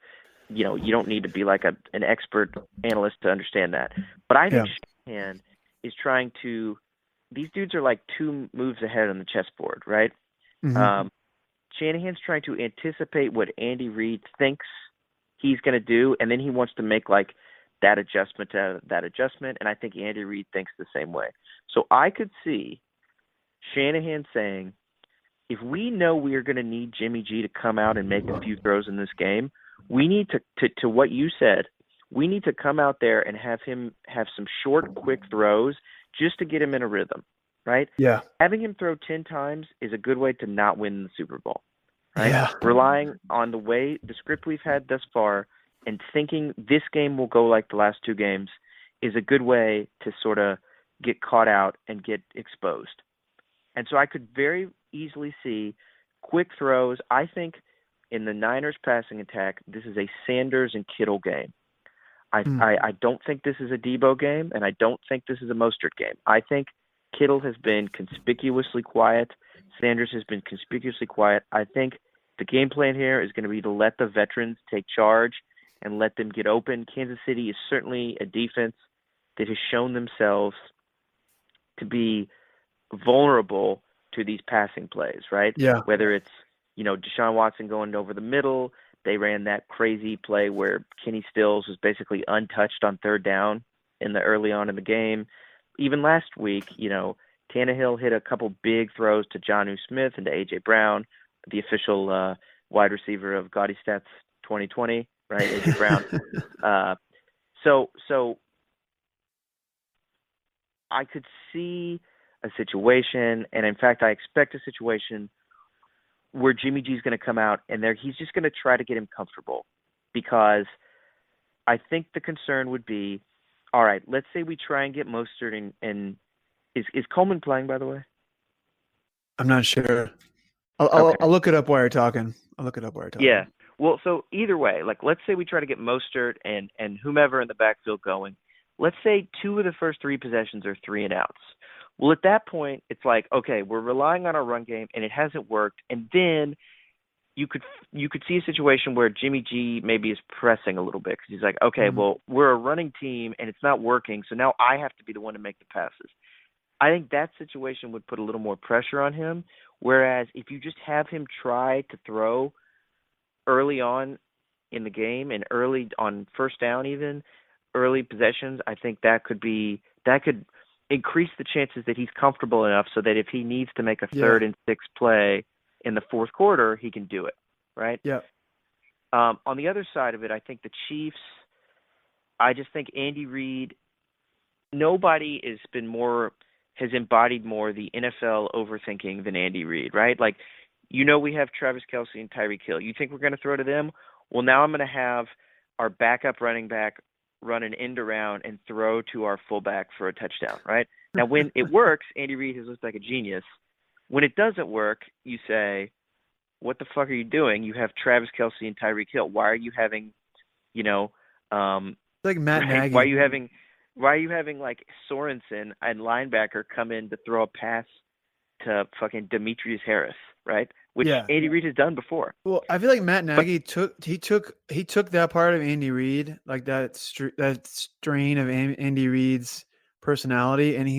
you don't need to be like an expert analyst to understand that. But I think Shanahan is trying to – these dudes are like 2 moves ahead on the chessboard, right? Mm-hmm. Shanahan's trying to anticipate what Andy Reid thinks he's going to do, and then he wants to make like that adjustment to that adjustment, and I think Andy Reid thinks the same way. So I could see Shanahan saying, if we know we are going to need Jimmy G to come out and make a few throws in this game, we need to what you said, we need to come out there and have him have some short, quick throws just to get him in a rhythm, right? Yeah. Having him throw 10 times is a good way to not win the Super Bowl, right? Yeah. Relying on the script we've had thus far and thinking this game will go like the last 2 games is a good way to sort of get caught out and get exposed. And so I could very easily see quick throws. I think in the Niners passing attack, this is a Sanders and Kittle game. I don't think this is a Debo game, and I don't think this is a Mostert game. I think Kittle has been conspicuously quiet. Sanders has been conspicuously quiet. I think the game plan here is going to be to let the veterans take charge and let them get open. Kansas City is certainly a defense that has shown themselves to be vulnerable to these passing plays, right? Yeah. Whether it's, Deshaun Watson going over the middle, they ran that crazy play where Kenny Stills was basically untouched on 3rd down early on in the game. Even last week, Tannehill hit a couple big throws to Jonnu Smith and to A.J. Brown, the official wide receiver of Gaudy Stats 2020, right? A.J. Brown. So I could see a situation, and in fact, I expect a situation where Jimmy G is going to come out and he's just going to try to get him comfortable, because I think the concern would be, all right, let's say we try and get Mostert and is Coleman playing, by the way? I'm not sure. Okay. I'll look it up while you're talking. Yeah. Well, so either way, like let's say we try to get Mostert and whomever in the backfield going. Let's say 2 of the first 3 possessions are 3 and outs. Well, at that point, it's like, okay, we're relying on our run game, and it hasn't worked. And then you could see a situation where Jimmy G maybe is pressing a little bit because he's like, okay, well, we're a running team, and it's not working, so now I have to be the one to make the passes. I think that situation would put a little more pressure on him, whereas if you just have him try to throw early on in the game and early on 1st down even, early possessions, I think that could increase the chances that he's comfortable enough so that if he needs to make a 3rd and 6 play in the 4th quarter, he can do it, right? Yeah. On the other side of it, I think the Chiefs, I just think Andy Reid, nobody has embodied more the NFL overthinking than Andy Reid, right? Like, we have Travis Kelce and Tyreek Hill. You think we're going to throw to them? Well, now I'm going to have our backup running back run an end around and throw to our fullback for a touchdown, right? Now, when it works, Andy Reid has looked like a genius. When it doesn't work, you say, what the fuck are you doing? You have Travis Kelce and Tyreek Hill. Why are you having, like Matt Nagy. Why are you having like Sorensen and linebacker come in to throw a pass to fucking Demetrius Harris, right? Which Andy Reid has done before. Well, I feel like Matt Nagy took that part of Andy Reid, like that strain of Andy Reid's personality, and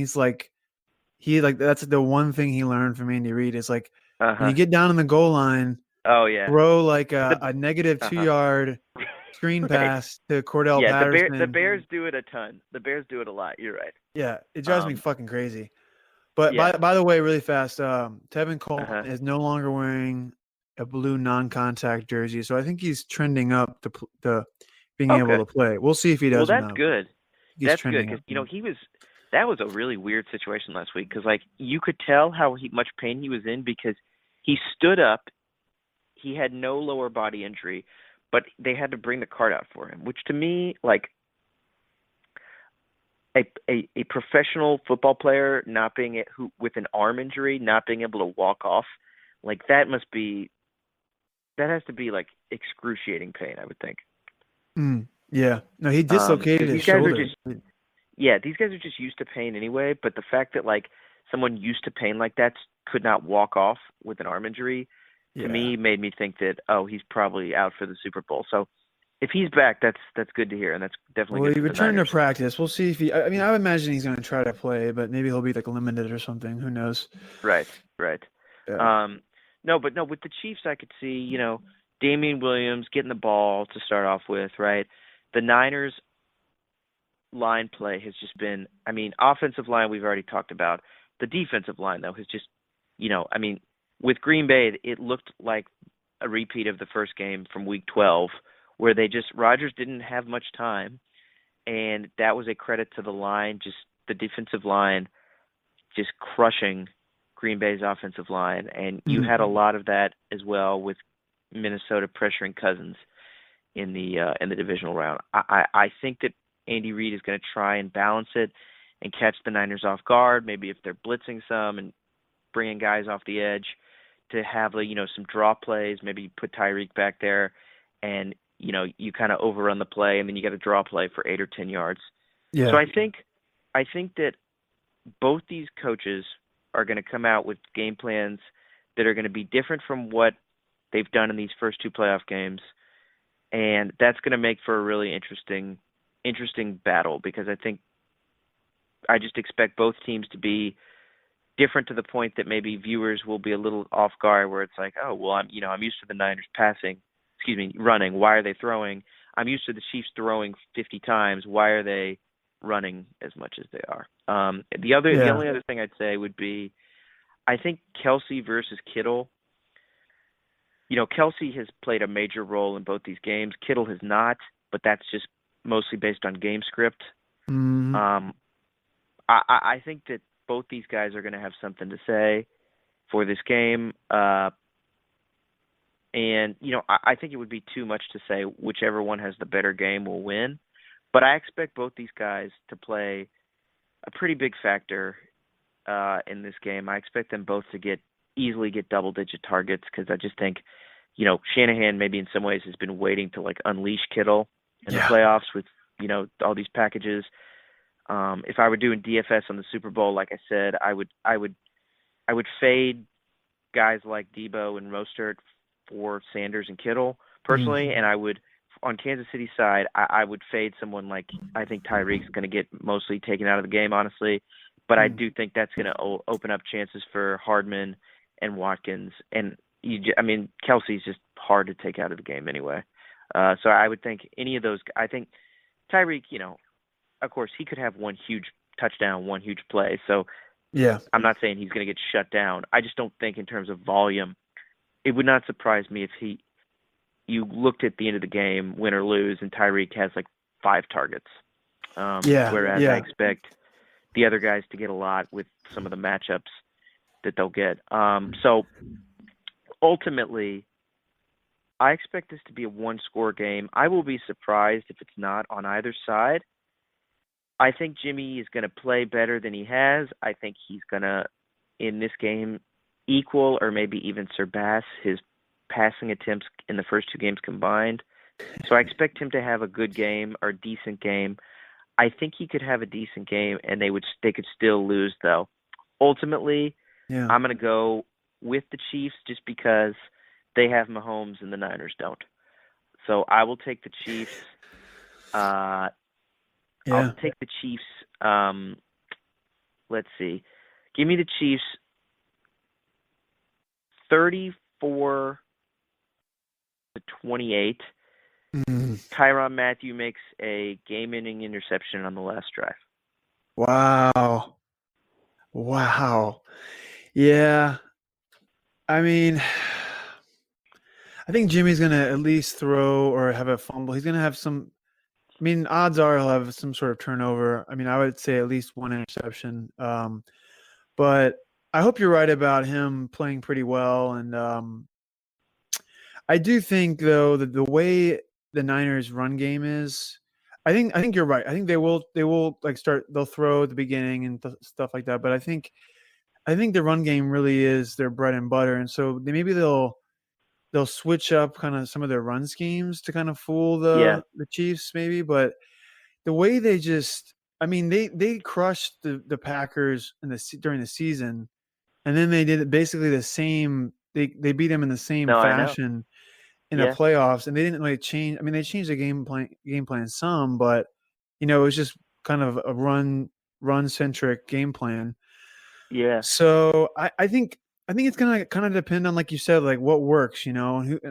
that's the one thing he learned from Andy Reid is like when you get down on the goal line, throw like a negative 2 yard screen Right. pass to Cordell Yeah, the Patterson. Bears do it a ton. The Bears do it a lot. You're right. Yeah, it drives me Um, fucking crazy. But yeah. by the way, really fast, Tevin Coleman Uh-huh. is no longer wearing a blue non-contact jersey, so I think he's trending up to being able Okay. to play. We'll see if he Well, does or that's not. But good. he's That's good trending because up. that was a really weird situation last week because like you could tell how much pain he was in because he stood up, he had no lower body injury, but they had to bring the cart out for him, which to me like a professional football player not being who with an arm injury not being able to walk off, like that has to be like excruciating pain, I would think. Yeah, no, he dislocated Because his these guys are shoulder. just yeah, these guys are just used to pain anyway. But the fact that like someone used to pain like that could not walk off with an arm injury, to Yeah. me made me think that he's probably out for the Super Bowl. So if he's back, that's good to hear, and that's definitely Well, good he for the returned to Niners. practice. We'll see if he. I mean, I would imagine he's going to try to play, but maybe he'll be like limited or something. Who knows? Right, right. Yeah. No, but no, with the Chiefs, I could see Damian Williams getting the ball to start off with, right? The Niners line play has just been, I mean, offensive line we've already talked about. The defensive line though has just, I mean, with Green Bay it looked like a repeat of the first game from week 12 where Rodgers didn't have much time, and that was a credit to the line, just the defensive line just crushing Green Bay's offensive line, and you had a lot of that as well with Minnesota pressuring Cousins in the divisional round. I think that Andy Reid is going to try and balance it and catch the Niners off guard. Maybe if they're blitzing some and bringing guys off the edge to have some draw plays. Maybe you put Tyreek back there, and you kind of overrun the play, and then you get a draw play for 8 or 10 yards. Yeah. So I think that both these coaches are going to come out with game plans that are going to be different from what they've done in these first two playoff games, and that's going to make for a really interesting battle because I just expect both teams to be different to the point that maybe viewers will be a little off guard where it's like, oh, well, I'm used to the Niners running. Why are they throwing? I'm used to the Chiefs throwing 50 times. Why are they running as much as they are? The only other thing I'd say would be, I think Kelsey versus Kittle. Kelsey has played a major role in both these games. Kittle has not, but that's just mostly based on game script. I think that both these guys are going to have something to say for this game. And, I think it would be too much to say whichever one has the better game will win. But I expect both these guys to play a pretty big factor in this game. I expect them both to easily get double-digit targets because I just think, Shanahan maybe in some ways has been waiting to, like, unleash Kittle in the playoffs with, all these packages. If I were doing DFS on the Super Bowl, like I said, I would fade guys like Debo and Mostert for Sanders and Kittle personally, and I would on Kansas City's side, I would fade someone like I think Tyreek's going to get mostly taken out of the game, honestly, but I do think that's going to open up chances for Hardman and Watkins, and Kelsey's just hard to take out of the game anyway. So I would think any of those. I think Tyreek, of course, he could have one huge touchdown, one huge play. So I'm not saying he's going to get shut down. I just don't think in terms of volume, it would not surprise me if you looked at the end of the game, win or lose, and Tyreek has like 5 targets. Whereas I expect the other guys to get a lot with some of the matchups that they'll get. So ultimately, I expect this to be a one-score game. I will be surprised if it's not on either side. I think Jimmy is going to play better than he has. I think he's going to, in this game, equal or maybe even surpass his passing attempts in the first 2 games combined. So I expect him to have a good game or a decent game. I think he could have a decent game, and they could still lose, though. Ultimately, I'm going to go with the Chiefs just because they have Mahomes and the Niners don't. So I will take the Chiefs. I'll take the Chiefs. Let's see. Give me the Chiefs 34-28. Mm. Tyrann Mathieu makes a game-ending interception on the last drive. Wow. Wow. Yeah. I mean, I think Jimmy's going to at least throw or have a fumble. He's going to have some. I mean, odds are he'll have some sort of turnover. I mean, I would say at least one interception. But I hope you're right about him playing pretty well. And I do think, though, that the way the Niners' run game is, I think you're right. I think they will like start. They'll throw at the beginning and stuff like that. But I think the run game really is their bread and butter. And so maybe they'll switch up kind of some of their run schemes to kind of fool Yeah, the Chiefs, maybe. But the way they just, I mean, they crushed the Packers during the season, and then they did basically the same. They beat them in the same no, I know. fashion in the Yeah, playoffs, and they didn't really change. I mean, they changed the game plan some, but it was just kind of a run centric game plan. yeah. So I think it's gonna kind of depend on, like you said, like what works, and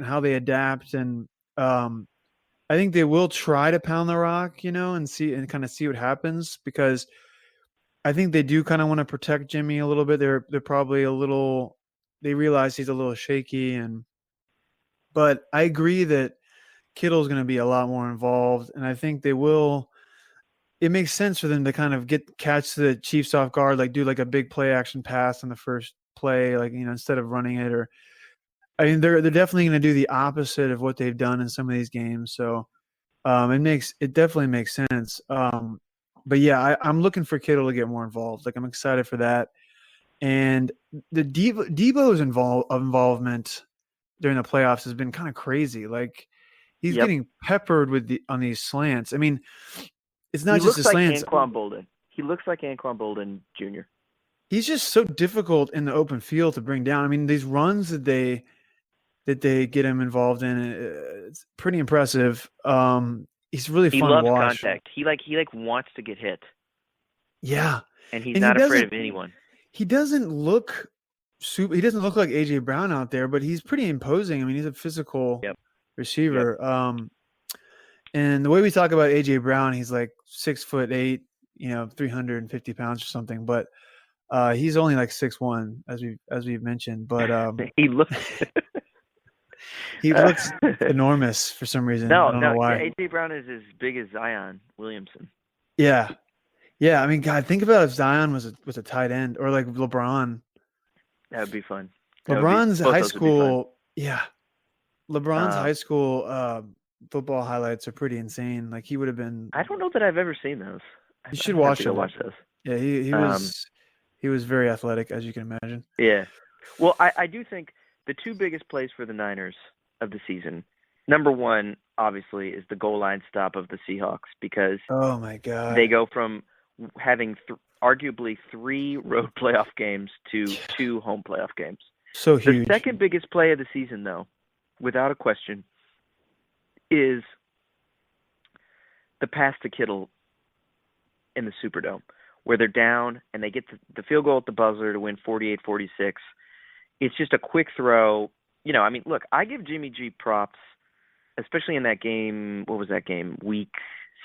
how they adapt, and um, I think they will try to pound the rock, and kind of see what happens, because I think they do kind of want to protect Jimmy a little bit. They're probably a little. They realize he's a little shaky, but I agree that Kittle's going to be a lot more involved, and I think they will. It makes sense for them to kind of catch the Chiefs off guard, like do like a big play action pass on the first play, like instead of running it. Or I mean, they're definitely going to do the opposite of what they've done in some of these games. So it definitely makes sense. But yeah, I'm looking for Kittle to get more involved. Like I'm excited for that, and the Debo's involvement during the playoffs has been kind of crazy. Like he's Yep. getting peppered on these slants. I mean, it's He not just looks the like slants. Anquan Bolden. He looks like Anquan Bolden Jr. He's just so difficult in the open field to bring down. I mean, these runs that they get him involved in, it's pretty impressive. He's really He fun to loves watch. contact. He wants to get hit, Yeah, and he's and he not afraid of doesn't anyone. he doesn't look he doesn't look like AJ Brown out there, but he's pretty imposing. I mean, he's a physical Yep. Yep. receiver. And the way we talk about AJ Brown, he's like 6'8", 350 pounds or something, but he's only like 6'1", as we've mentioned. But He looks. he looks enormous for some reason. I don't know no. why. AJ Brown is as big as Zion Williamson. Yeah, yeah. I mean, God, think about if Zion was a tight end, or like LeBron. That would be fun. LeBron's Both high those would be fun. school, yeah. LeBron's Um, high school football highlights are pretty insane. Like he would have been. I don't know that I've ever seen those. You should I'd have watch to go them. watch those. Yeah, he was very athletic, as you can imagine. Yeah. Well, I do think the two biggest plays for the Niners of the season, number one, obviously, is the goal line stop of the Seahawks, because Oh my God. they go from having arguably 3 road playoff games to 2 home playoff games. So The huge. second biggest play of the season, though, without a question, is the pass to Kittle in the Superdome, where they're down and they get the field goal at the buzzer to win 48-46. It's just a quick throw. I mean, look, I give Jimmy G props, especially in that game. What was that game? Week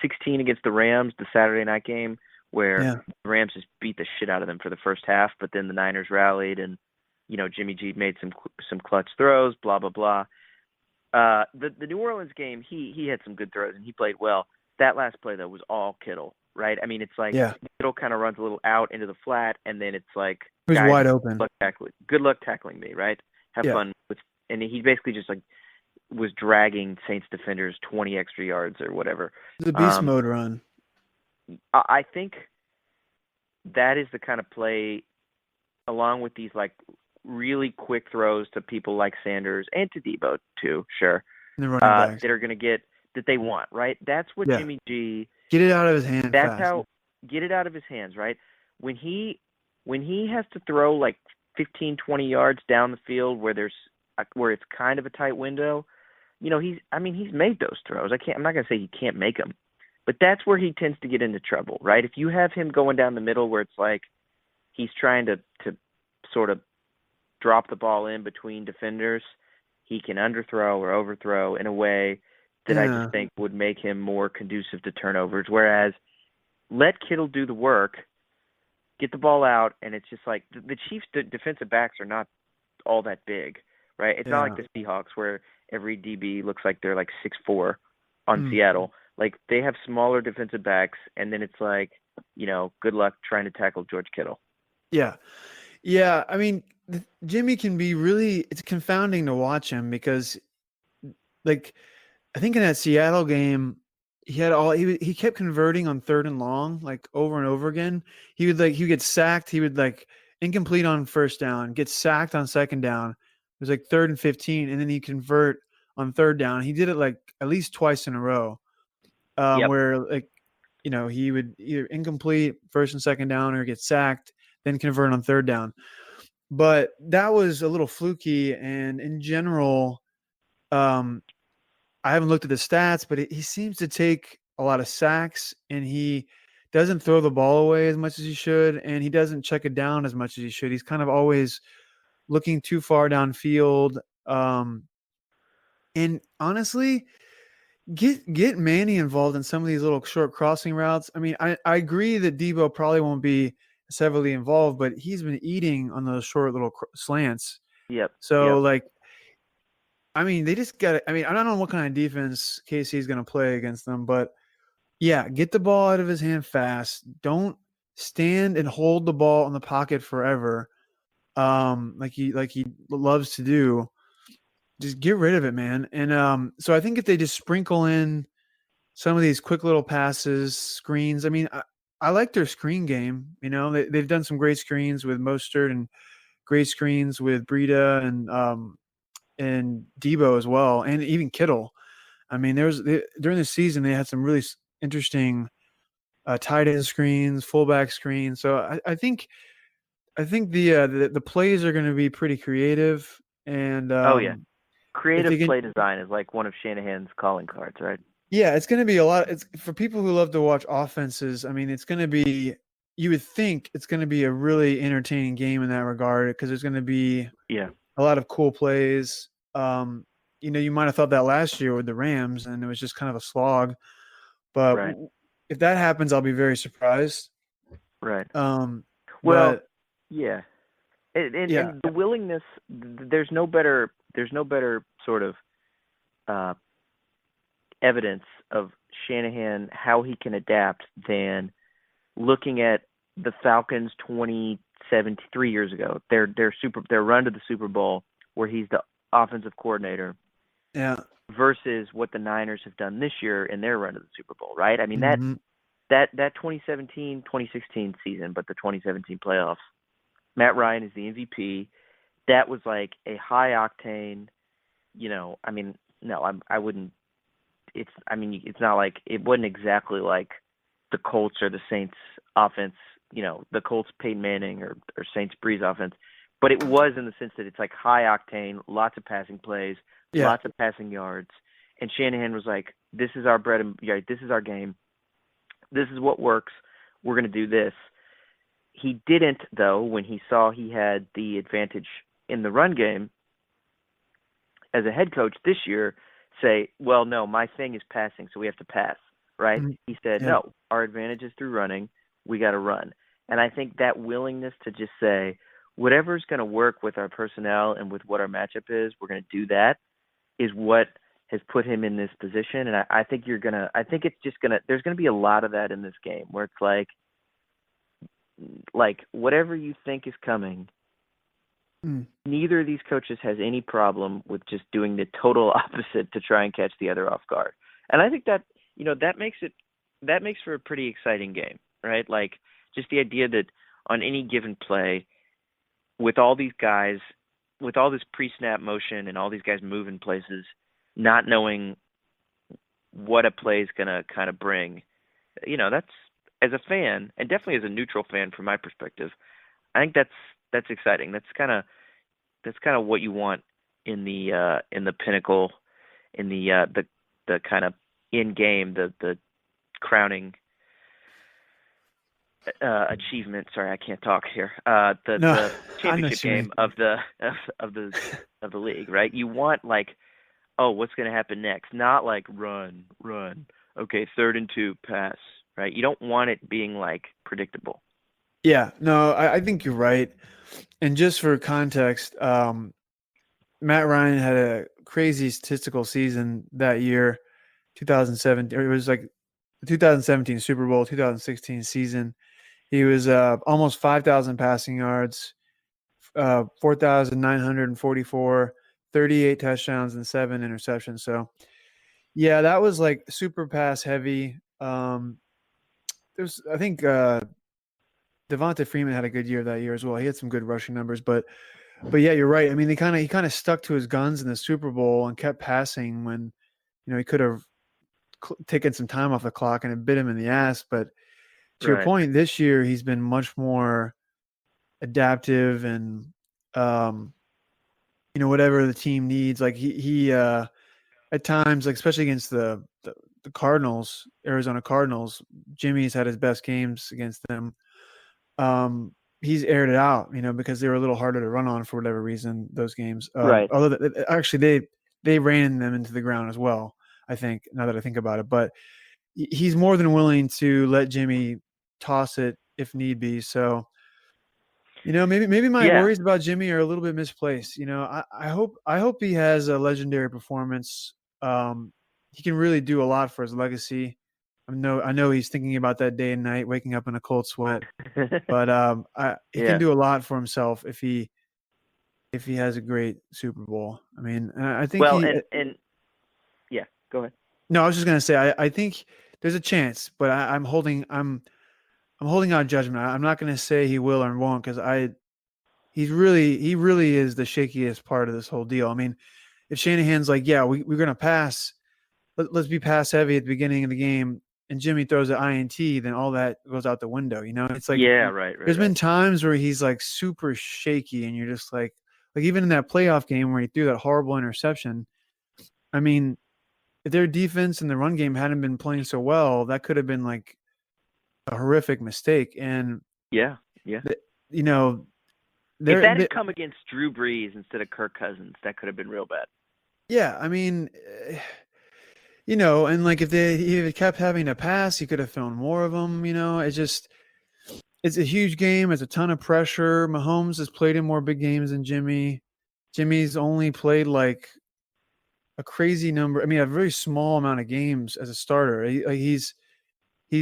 16 against the Rams, the Saturday night game, where the Rams just beat the shit out of them for the first half, but then the Niners rallied, and Jimmy G made some clutch throws, blah blah blah. The New Orleans game, he had some good throws and he played well. That last play though was all Kittle, right? I mean, it's like Kittle kind of runs a little out into the flat, and then it's like, He was guys, wide open. Good luck tackling me, right? Have fun with, and he basically just like was dragging Saints defenders 20 extra yards or whatever. The beast mode run. I think that is the kind of play, along with these like really quick throws to people like Sanders and to Debo too, sure, The running backs. that are going to get that they want, right? That's what Jimmy G. Get it out of his hand. That's fast. how get it out of his hands, right? When he has to throw like 15, 20 yards down the field where it's kind of a tight window, he's made those throws. I'm not going to say he can't make them, but that's where he tends to get into trouble, right? If you have him going down the middle where it's like he's trying to sort of drop the ball in between defenders, he can underthrow or overthrow in a way that I Yeah. just think would make him more conducive to turnovers. Whereas let Kittle do the work, get the ball out, and it's just like the Chiefs' defensive backs are not all that big, right? It's not like the Seahawks where every DB looks like they're like 6'4" on Seattle. Like they have smaller defensive backs, and then it's like, good luck trying to tackle George Kittle. Yeah. Yeah. I mean, Jimmy can be it's confounding to watch him because, like, I think in that Seattle game, he kept converting on 3rd and long, like over and over again. He would get sacked. He would incomplete on 1st down, get sacked on 2nd down. It was like 3rd and 15, and then he convert on 3rd down. He did it like at least twice in a row, Yep. where he would either incomplete 1st and 2nd down or get sacked, then convert on 3rd down. But that was a little fluky, and in general, I haven't looked at the stats, but he seems to take a lot of sacks, and he doesn't throw the ball away as much as he should, and he doesn't check it down as much as he should. He's kind of always looking too far downfield. And honestly, get Manny involved in some of these little short crossing routes. I mean, I agree that Debo probably won't be as heavily involved, but he's been eating on those short little slants. Yep. So I mean, they just got. I mean, I don't know what kind of defense KC is going to play against them, but yeah, get the ball out of his hand fast. Don't stand and hold the ball in the pocket forever, like he loves to do. Just get rid of it, man. And so I think if they just sprinkle in some of these quick little passes, screens. I mean, I like their screen game. They've done some great screens with Mostert and great screens with Breida and Debo as well, and even Kittle. I mean, during the season they had some really interesting tight end screens, fullback screens. So I think the plays are going to be pretty creative. And creative play design is like one of Shanahan's calling cards, right? Yeah, it's going to be a lot. It's for people who love to watch offenses. I mean, it's going to be. You would think it's going to be a really entertaining game in that regard because there's going to be a lot of cool plays. You might have thought that last year with the Rams, and it was just kind of a slog. But if that happens, I'll be very surprised. Right. And the willingness. There's no better sort of evidence of Shanahan how he can adapt than looking at the Falcons 3 years ago. Their run to the Super Bowl where he's the offensive coordinator. Yeah. Versus what the Niners have done this year in their run to the Super Bowl, right? I mean that 2017-2016 season, but the 2017 playoffs, Matt Ryan is the MVP. That was like a high octane, I wouldn't. It's not like it wasn't exactly like the Colts or the Saints offense, the Colts Peyton Manning or Saints Breeze offense, but it was in the sense that it's like high octane, lots of passing plays, lots of passing yards, and Shanahan was like, "This is our this is our game. This is what works. We're going to do this." He didn't, though, when he saw he had the advantage in the run game as a head coach this year, say, well, no, my thing is passing, so we have to pass, right? He said, no, our advantage is through running. We got to run. And I think that willingness to just say, whatever's going to work with our personnel and with what our matchup is, we're going to do that, is what has put him in this position. And I think there's going to be a lot of that in this game where it's like whatever you think is coming, neither of these coaches has any problem with just doing the total opposite to try and catch the other off guard. And I think that, that makes for a pretty exciting game, right? Like just the idea that on any given play with all these guys, with all this pre-snap motion and all these guys moving places, not knowing what a play is going to kind of bring, that's, as a fan, and definitely as a neutral fan from my perspective, I think that's exciting. That's kind of what you want in the pinnacle, in the kind of in game, the crowning achievement. Sorry, I can't talk here. The championship game of the league, right? You want like oh, what's going to happen next? Not like run, run. Okay, 3rd and 2, pass. Right? You don't want it being like predictable. Yeah, no, I think you're right. And just for context, Matt Ryan had a crazy statistical season that year, 2017. It was like the 2017 Super Bowl, 2016 season. He was almost 5,000 passing yards, 4,944, 38 touchdowns, and 7 interceptions. So, yeah, that was like super pass heavy. I think Devonta Freeman had a good year that year as well. He had some good rushing numbers, but yeah, you're right. I mean, he kind of stuck to his guns in the Super Bowl and kept passing when he could have taken some time off the clock and it bit him in the ass. But to your Right. point, this year he's been much more adaptive and whatever the team needs. Like he at times, like especially against the Cardinals, Arizona Cardinals, Jimmy's had his best games against them. Um, he's aired it out, because they were a little harder to run on for whatever reason. Those games, Right. although actually they ran them into the ground as well. I think now that I think about it, but he's more than willing to let Jimmy toss it if need be. So maybe my Yeah. worries about Jimmy are a little bit misplaced. I hope he has a legendary performance. He can really do a lot for his legacy. I know he's thinking about that day and night, waking up in a cold sweat. But he can Yeah. do a lot for himself if he has a great Super Bowl. I mean, and I think Well, he. and yeah, go ahead. No, I was just gonna say I think there's a chance, but I'm holding out judgment. I'm not gonna say he will or won't because he really is the shakiest part of this whole deal. I mean, if Shanahan's like, yeah, we're gonna pass, let's be pass heavy at the beginning of the game, and Jimmy throws an INT, then all that goes out the window. It's like Yeah, right, right, there's been right. times where he's like super shaky, and you're just like even in that playoff game where he threw that horrible interception. I mean, if their defense and the run game hadn't been playing so well, that could have been like a horrific mistake. And Yeah, yeah. th- you know, If they're that had they, come against Drew Brees instead of Kirk Cousins, that could have been real bad. yeah. I mean, and like if he kept having to pass, he could have thrown more of them. It's a huge game. It's a ton of pressure. Mahomes has played in more big games than Jimmy. Jimmy's only played like a crazy number. I mean, a very small amount of games as a starter. He's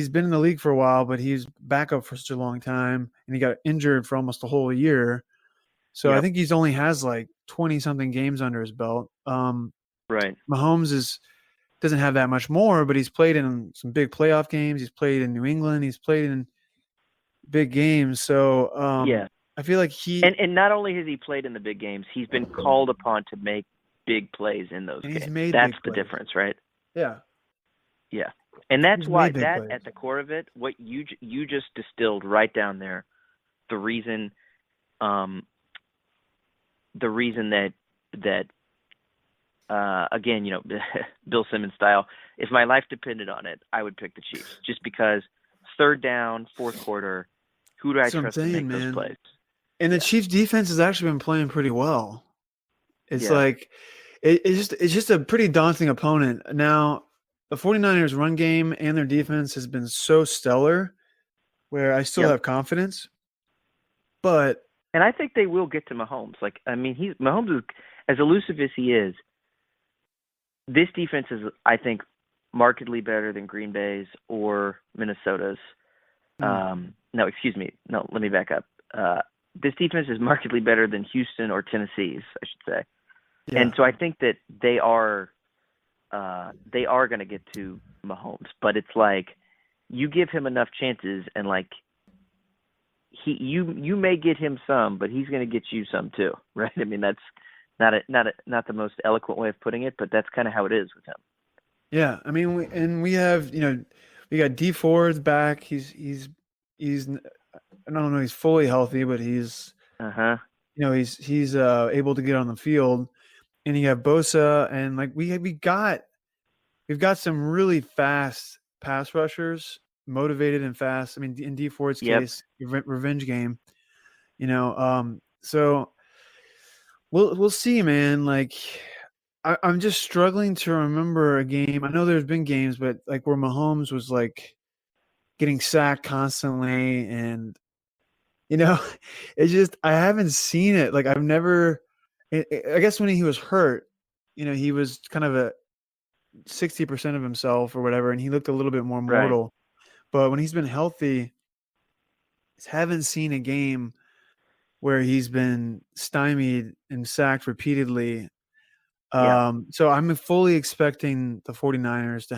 been in the league for a while, but he's backup for such a long time, and he got injured for almost a whole year. So I Yep. think he's only has like 20 something games under his belt. Right. Mahomes doesn't have that much more, but he's played in some big playoff games. He's played in New England. He's played in big games. So Yeah. I feel like And not only has he played in the big games, he's been called upon to make big plays in those he's games. made That's big the plays. difference, right? Yeah, Yeah. And that's he's why made big that plays. at the core of it, what you just distilled right down there, the reason um that again, Bill Simmons style, if my life depended on it, I would pick the Chiefs just because 3rd down, 4th quarter, who do I That's what I'm trust to saying, make those man. plays? And the Yeah. Chiefs defense has actually been playing pretty well. It's Yeah. like it's just a pretty daunting opponent. Now, the 49ers run game and their defense has been so stellar where I still Yep. have confidence. But And I think they will get to Mahomes. Like, I mean, Mahomes is as elusive as he is. This defense is, I think, markedly better than Green Bay's or Minnesota's. No, excuse me. No, let me back up. This defense is markedly better than Houston or Tennessee's, I should say. yeah, And so I think that they are going to get to Mahomes. But it's like you give him enough chances, and like you may get him some, but he's going to get you some too, right? I mean, that's not the most eloquent way of putting it, but that's kind of how it is with him. yeah. I mean, we have we got D Ford's back. He's I don't know he's fully healthy, but he's Uh-huh. he's able to get on the field. And you have Bosa, and like we've got some really fast pass rushers, motivated and fast. I mean, in D Ford's Yep. case, revenge game. So we'll see, man. Like I'm just struggling to remember a game. I know there's been games, but like where Mahomes was like getting sacked constantly, and you know, it's just I haven't seen it. Like I've never. I guess when he was hurt, he was kind of a 60% of himself or whatever, and he looked a little bit more Right. mortal. But when he's been healthy, I haven't seen a game where he's been stymied and sacked repeatedly. Yeah. So I'm fully expecting the 49ers to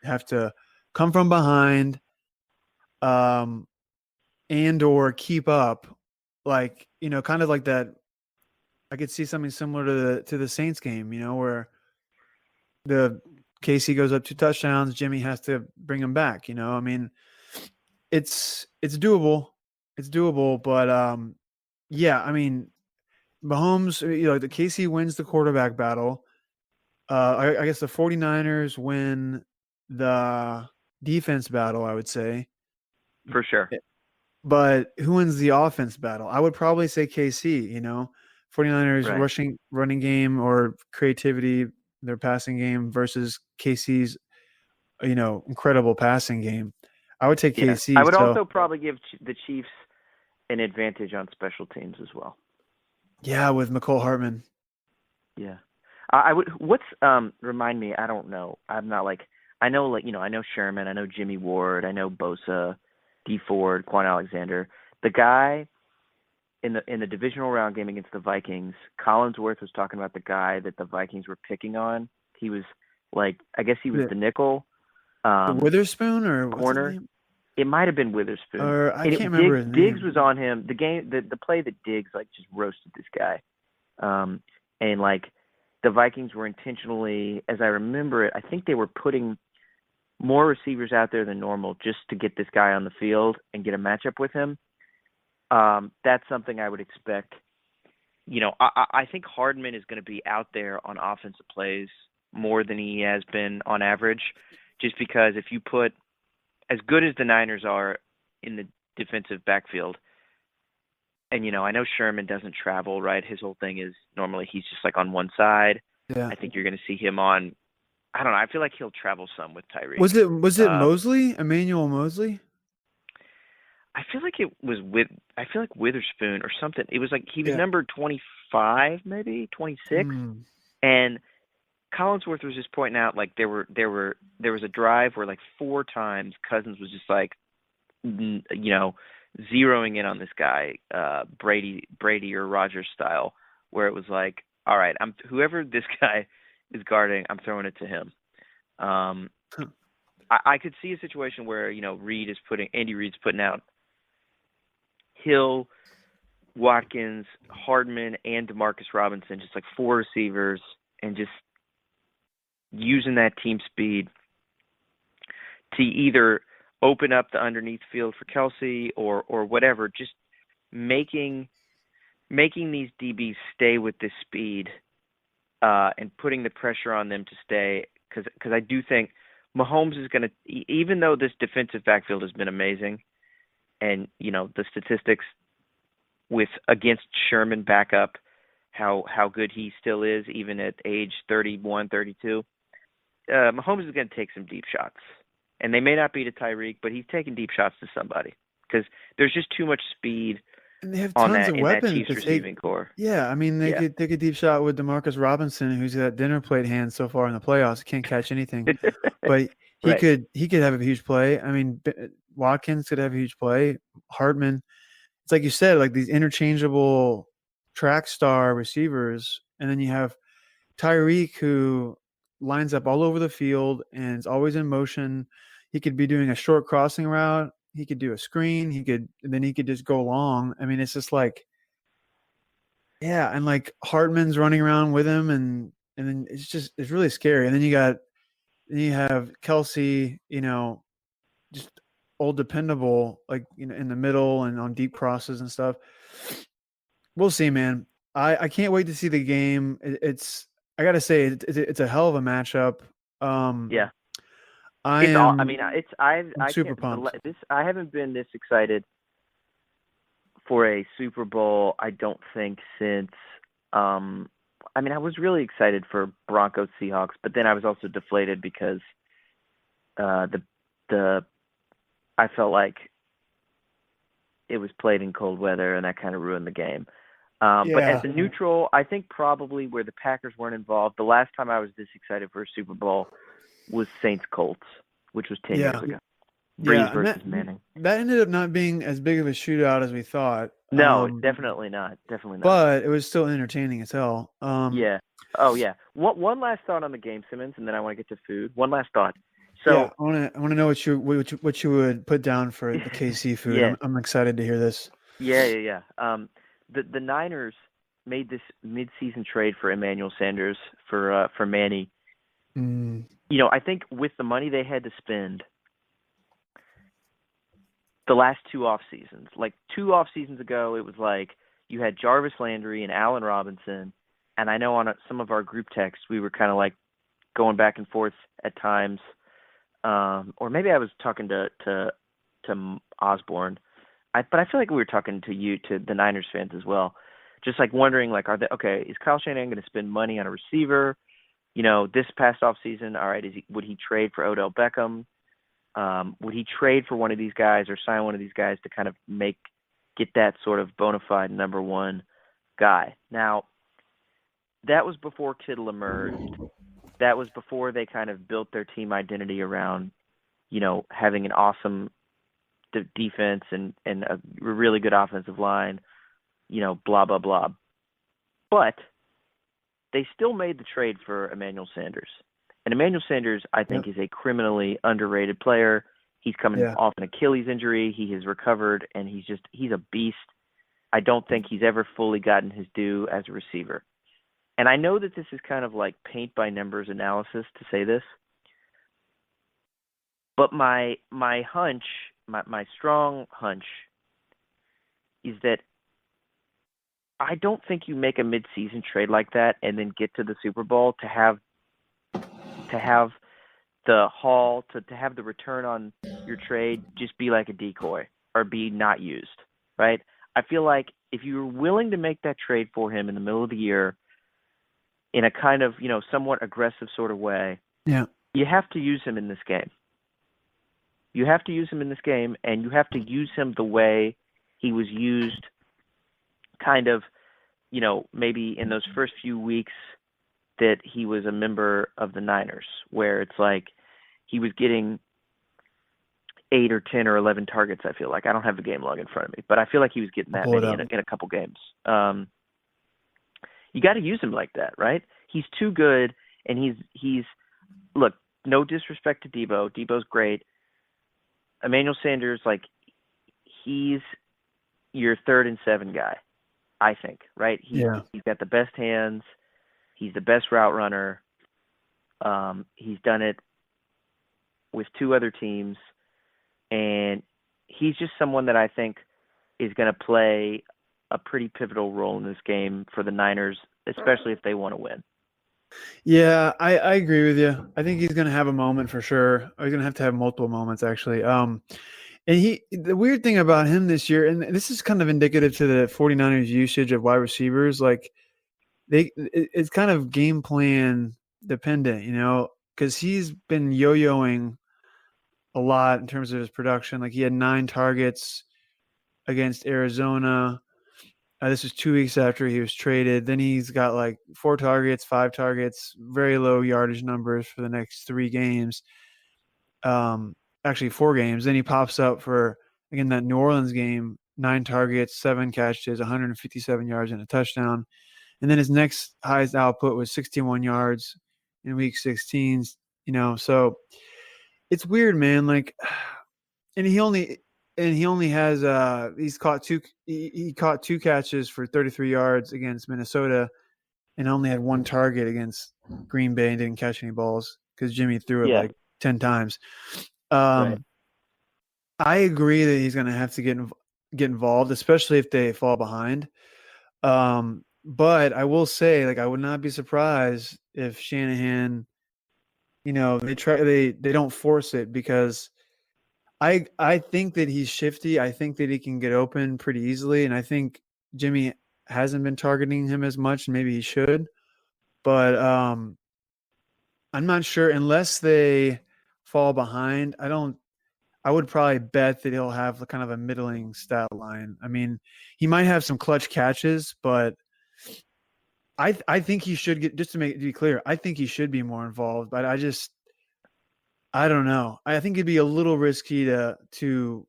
have to come from behind, um, and or keep up, like kind of like that. I could see something similar to the Saints game, where the KC goes up 2 touchdowns, Jimmy has to bring him back. I mean, it's doable, but yeah, I mean, Mahomes, the KC wins the quarterback battle. I guess the 49ers win the defense battle, I would say. For sure. But who wins the offense battle? I would probably say KC. 49ers Right. running game or creativity, their passing game versus KC's, incredible passing game. I would take Yeah. I KC. would So also probably give the Chiefs an advantage on special teams as well. yeah, with McCole Hartman. Yeah. I would. What's remind me? I don't know. I'm not like I know I know Sherman. I know Jimmy Ward. I know Bosa, D Ford, Quan Alexander. The guy in the divisional round game against the Vikings, Collinsworth was talking about the guy that the Vikings were picking on. He was like, I guess he was The, the nickel the Witherspoon, or what's his corner. name? It might have been Witherspoon. Or I And can't remember his Diggs name. was on him. The play that Diggs like just roasted this guy. And like the Vikings were intentionally, as I remember it, I think they were putting more receivers out there than normal just to get this guy on the field and get a matchup with him. That's something I would expect. I think Hardman is going to be out there on offensive plays more than he has been on average, just because if you put as good as the Niners are in the defensive backfield, and I know Sherman doesn't travel, right? His whole thing is normally he's just like on one side. Yeah. I think you're going to see him on. I don't know. I feel like he'll travel some with Tyreek. Was it Mosley? Emmanuel Mosley? I feel like it was with. I feel like Witherspoon or something. It was like he was Yeah. number 25, maybe 26, Mm. and Collinsworth was just pointing out like there was a drive where like 4 times Cousins was just like, zeroing in on this guy, Brady or Rogers style, where it was like, all right, whoever this guy is guarding, I'm throwing it to him. Huh. I could see a situation where Andy Reid's putting out Hill, Watkins, Hardman, and Demarcus Robinson, just like 4 receivers, and just using that team speed to either open up the underneath field for Kelsey or whatever, just making these DBs stay with this speed and putting the pressure on them to stay, because I do think Mahomes is going to, even though this defensive backfield has been amazing, and the statistics against Sherman back up how good he still is even at age 31, 32. Mahomes is going to take some deep shots, and they may not be to Tyreek, but he's taking deep shots to somebody because there's just too much speed And they have on tons that of in that weapons Chiefs to receiving take. core. Yeah, I mean they Yeah. could take a deep shot with Demarcus Robinson, who's got dinner plate hands so far in the playoffs. Can't catch anything, but he Right. could he could have a huge play. I mean, Watkins could have a huge play. Hartman, it's like you said, like these interchangeable track star receivers, and then you have Tyreek, who lines up all over the field and is always in motion. He could be doing a short crossing route. He could do a screen. He could just go long. I mean, it's just like, yeah, and like Hartman's running around with him, and then it's really scary. And then you have Kelsey, just old dependable, like in the middle and on deep crosses and stuff. We'll see, man. I can't wait to see the game. It's I gotta say it's a hell of a matchup. Um, Yeah. I It's all. I am mean, I'm I super can't. pumped. I haven't been this excited for a Super Bowl. I don't think since I mean, I was really excited for Broncos Seahawks, but then I was also deflated because the I felt like it was played in cold weather, and that kind of ruined the game. But as Yeah. a neutral, I think probably where the Packers weren't involved, the last time I was this excited for a Super Bowl was Saints Colts, which was 10 years Yeah. ago. Breeze Yeah. And versus Manning. that ended up not being as big of a shootout as we thought. No, definitely not. Definitely not. But it was still entertaining as hell. Yeah. Oh yeah. One last thought on the game, Simmons, and then I want to get to food. One last thought. Yeah, So I want to know what you would put down for the KC food. yeah, I'm excited to hear this. yeah. The Niners made this mid-season trade for Emmanuel Sanders for Manny. Mm, I think with the money they had to spend the last two off seasons, like 2 off seasons ago, it was like you had Jarvis Landry and Allen Robinson, and I know on some of our group texts we were kind of like going back and forth at times, or maybe I was talking to Osborne, but I feel like we were talking to the Niners fans as well, just like wondering like, is Kyle Shanahan going to spend money on a receiver? This past off season, all right, would he trade for Odell Beckham? Would he trade for one of these guys or sign one of these guys to kind of get that sort of bona fide number one guy? Now, that was before Kittle emerged. That was before they kind of built their team identity around, having an awesome defense and a really good offensive line, blah, blah, blah. But they still made the trade for Emmanuel Sanders. And Emmanuel Sanders, I think, is a criminally underrated player. He's coming off an Achilles injury. He has recovered, and he's a beast. I don't think he's ever fully gotten his due as a receiver. And I know that this is kind of like paint by numbers analysis to say this, but my hunch, my strong hunch, is that I don't think you make a mid-season trade like that and then get to the Super Bowl to have the haul, to have the return on your trade just be like a decoy or be not used, right? I feel like if you were willing to make that trade for him in the middle of the year in a kind of, somewhat aggressive sort of way, you have to use him in this game. You have to use him in this game, and you have to use him the way he was used kind of, maybe in those first few weeks that he was a member of the Niners, where it's like he was getting 8 or 10 or 11 targets, I feel like. I don't have the game log in front of me, but I feel like he was getting that many in a couple games. You got to use him like that, right? He's too good, and he's look, no disrespect to Debo. Debo's great. Emmanuel Sanders, like, he's your 3rd and 7 guy, I think, right? He's got the best hands. He's the best route runner. He's done it with 2 other teams, and he's just someone that I think is going to play a pretty pivotal role in this game for the Niners, especially if they want to win. Yeah, I agree with you. I think he's going to have a moment for sure. Or he's going to have multiple moments, actually. And the weird thing about him this year, and this is kind of indicative to the 49ers usage of wide receivers, like it's kind of game plan dependent, because he's been yo-yoing a lot in terms of his production. Like he had 9 targets against Arizona. This was 2 weeks after he was traded. Then he's got like 4 targets, 5 targets, very low yardage numbers for the next 3 games. Actually 4 games. Then he pops up for, again, that New Orleans game, 9 targets, 7 catches, 157 yards and a touchdown. And then his next highest output was 61 yards in week 16, so it's weird, man. Like, and he only has he caught 2 catches for 33 yards against Minnesota and only had 1 target against Green Bay and didn't catch any balls because Jimmy threw it like 10 times. Right. I agree that he's going to have to get involved, especially if they fall behind. But I will say, like, I would not be surprised if Shanahan, they don't force it, because I think that he's shifty. I think that he can get open pretty easily, and I think Jimmy hasn't been targeting him as much, and maybe he should. but I'm not sure unless they fall behind. I would probably bet that he'll have kind of a middling stat line. I mean, he might have some clutch catches, but I think he should get, just to be clear, I think he should be more involved. But I don't know. I think it'd be a little risky to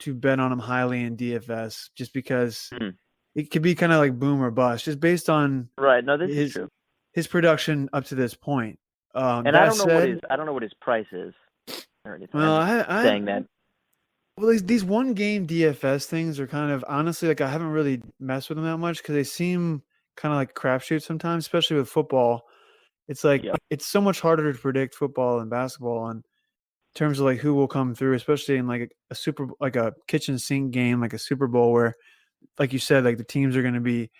bet on him highly in DFS just because Mhm. it could be kind of like boom or bust, just based on Right. No, this is his true. his production up to this point. And That said, I don't know what his price is or anything. I'm well, just saying that. well, these one game DFS things are kind of honestly like I haven't really messed with them that much because they seem kind of like crapshoot sometimes, especially with football. It's like Yep. it's so much harder to predict football and basketball in terms of like who will come through, especially in like a super like a kitchen sink game, like a Super Bowl where, like you said, like the teams are going to be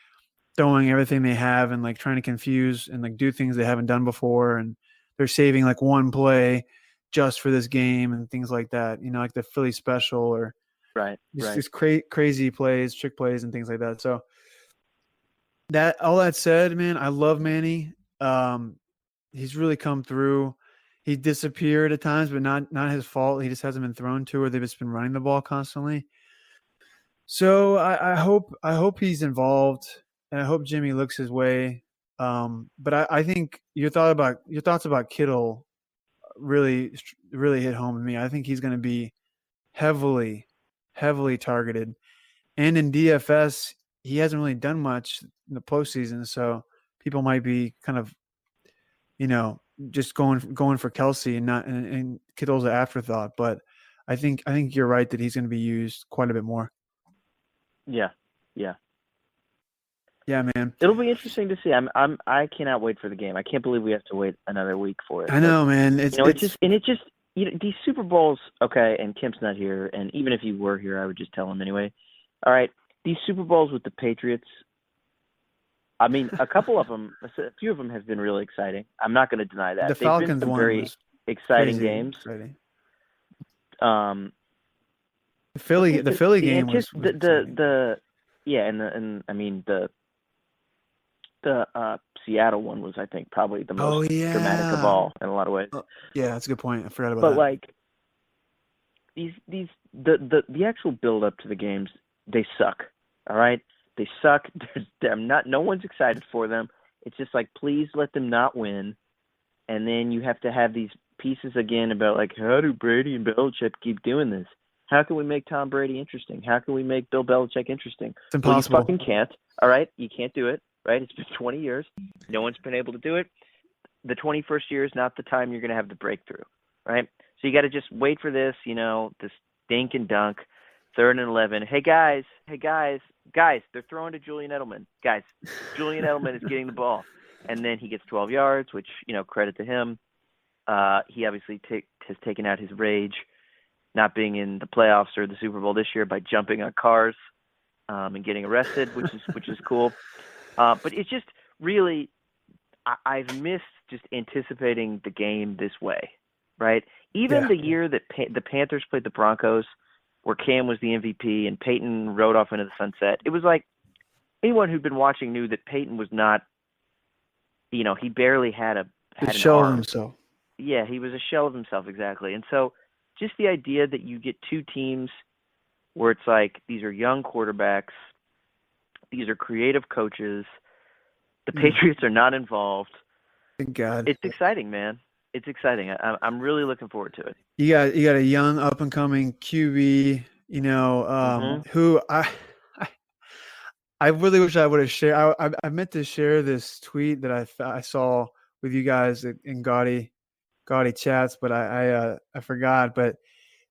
throwing everything they have and like trying to confuse and like do things they haven't done before, and they're saving like one play just for this game and things like that. You know, like the Philly special or Right. Right. these crazy plays, trick plays, and things like that. So that all that said, man, I love Manny. Um, he's really come through. He disappeared at times, but not his fault. He just hasn't been thrown to, or they've just been running the ball constantly. So I hope he's involved, and I hope Jimmy looks his way. But I think your thoughts about Kittle really hit home with me. I think he's going to be heavily targeted, and in DFS he hasn't really done much in the postseason, so people might be kind of just going for Kelsey and not and Kittle's an afterthought. But I think you're right that he's going to be used quite a bit more. Yeah. Yeah. Yeah, man. It'll be interesting to see. I cannot wait for the game. I can't believe we have to wait another week for it. I know, man. It's just these Super Bowls. Okay, and Kemp's not here, and even if he were here, I would just tell him anyway. All right, these Super Bowls with the Patriots. I mean, a few of them have been really exciting. I'm not going to deny that. The They've been Falcons some one very was exciting crazy games. exciting. The The Philly game was and I mean the Seattle one was, I think, probably the most dramatic of all in a lot of ways. Yeah, that's a good point. I forgot about But that. like the actual build up to the games, they suck. All right, they suck. No one's excited for them. It's just like, please let them not win, and then you have to have these pieces again about like, how do Brady and Belichick keep doing this? How can we make Tom Brady interesting? How can we make Bill Belichick interesting? It's impossible. Well, you fucking can't. All right, you can't do it. Right? It's been 20 years. No one's been able to do it. The 21st year is not the time you're going to have the breakthrough. Right? So you got to just wait for this. This dink and dunk, 3rd and 11. Hey guys, they're throwing to Julian Edelman. Guys, Julian Edelman is getting the ball, and then he gets 12 yards, which credit to him. He obviously has taken out his rage, not being in the playoffs or the Super Bowl this year by jumping on cars and getting arrested, which is cool. But it's just really, I've missed just anticipating the game this way, right? Even the year that the Panthers played the Broncos, where Cam was the MVP and Peyton rode off into the sunset, it was like anyone who'd been watching knew that Peyton was not, he barely had an shell of arm. himself. Yeah, he was a shell of himself, exactly. And so just the idea that you get two teams where it's like these are young quarterbacks, these are creative coaches, the Patriots are not involved. Thank God. It's exciting, man. It's exciting. I'm really looking forward to it. You got a young up and coming QB, who I really wish I would have shared. I meant to share this tweet that I saw with you guys in Gaudy chats, but I forgot. But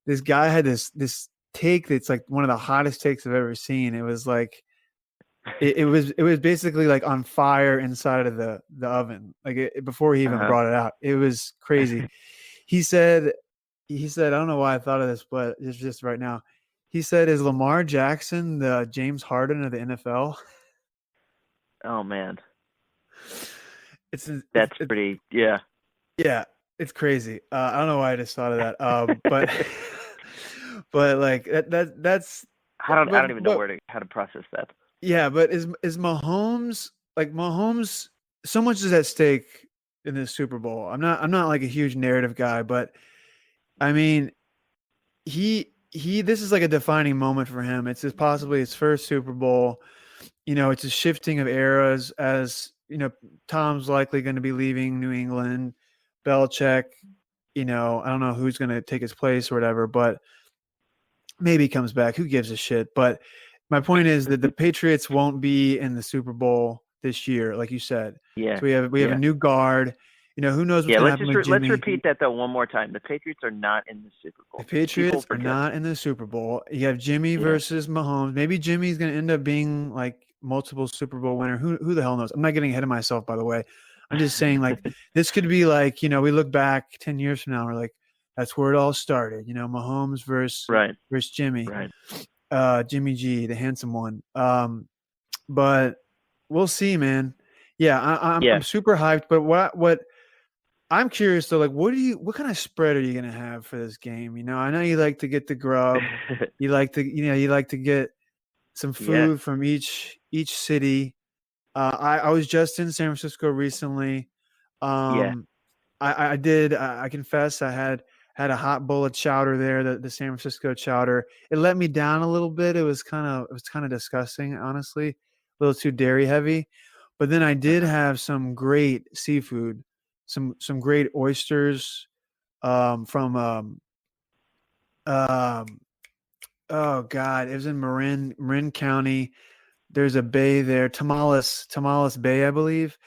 this guy had this take that's like one of the hottest takes I've ever seen. It was like it was basically like on fire inside of the oven, like before he even brought it out. It was crazy. He said, I don't know why I thought of this, but it's just right now. He said, "Is Lamar Jackson the James Harden of the NFL?" Oh man, It's pretty. Yeah. Yeah, it's crazy. I don't know why I just thought of that. But but like that's I don't even know how to process that. Yeah, but is Mahomes, like Mahomes so much is at stake in this Super Bowl. I'm not like a huge narrative guy, but I mean, this is like a defining moment for him. It's just possibly his first Super Bowl. It's a shifting of eras as, Tom's likely going to be leaving New England. Belichick, I don't know who's going to take his place or whatever, but maybe he comes back. Who gives a shit? But my point is that the Patriots won't be in the Super Bowl this year, like you said. Yeah. So we have a new guard. Who knows what's Yeah, going to let's happen with let's Jimmy? repeat that though one more time. The Patriots are not in the Super Bowl. The Patriots People are forget. not in the Super Bowl. You have Jimmy Yeah. versus Mahomes. Maybe Jimmy's going to end up being like multiple Super Bowl winner. Who the hell knows? I'm not getting ahead of myself, by the way. I'm just saying, like, this could be like, we look back 10 years from now, we're like, that's where it all started. Mahomes versus Jimmy, Right. Jimmy G, the handsome one. But we'll see, man. Yeah, I'm super hyped. But what I'm curious though, like, what kind of spread are you gonna have for this game? I know you like to get the grub. You like to get some food from each city. I was just in San Francisco recently. Um, I did. I confess, I had a hot bowl of chowder there, the San Francisco chowder. It let me down a little bit. It was kind of disgusting, honestly, a little too dairy heavy. But then I did have some great seafood, some great oysters, from um, oh God, it was in Marin County. There's a bay there, Tamales Bay, I believe.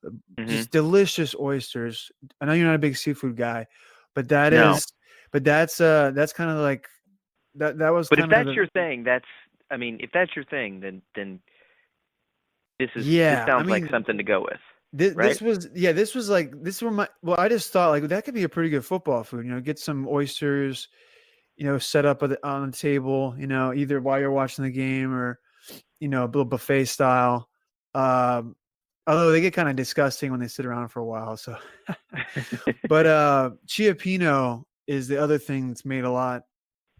Mm-hmm. Just delicious oysters. I know you're not a big seafood guy, but No. that's kind of like that was But if kind of that's your thing, if that's your thing, then this yeah. I sounds like mean, something to go with, this right? this was like this were my well. I just thought like that could be a pretty good football food. Get some oysters, set up on the table. Either while you're watching the game or a little buffet style. Although they get kind of disgusting when they sit around for a while. So, but Chiapino is the other thing that's made a lot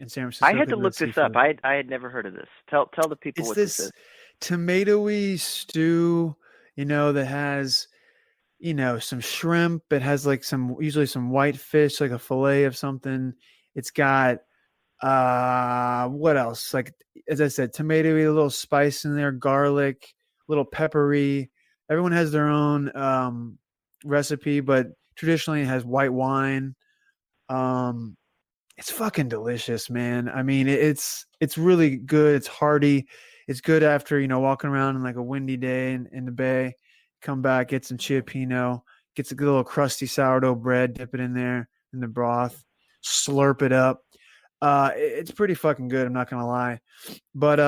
in San I Francisco had to because of the look this up. seafood. I had never heard of this. Tell the people It's what this is. this tomatoey stew, that has, some shrimp. It has like usually some white fish, like a fillet of something. It's got what else? Like, as I said, tomatoey, a little spice in there, garlic, a little peppery. Everyone has their own recipe, but traditionally it has white wine. Um, it's fucking delicious, man. I mean, it's really good. It's hearty. It's good after, walking around in like a windy day in the bay. Come back, get some chiapino, get a good little crusty sourdough bread, dip it in there in the broth, slurp it up. It's pretty fucking good. I'm not gonna lie. But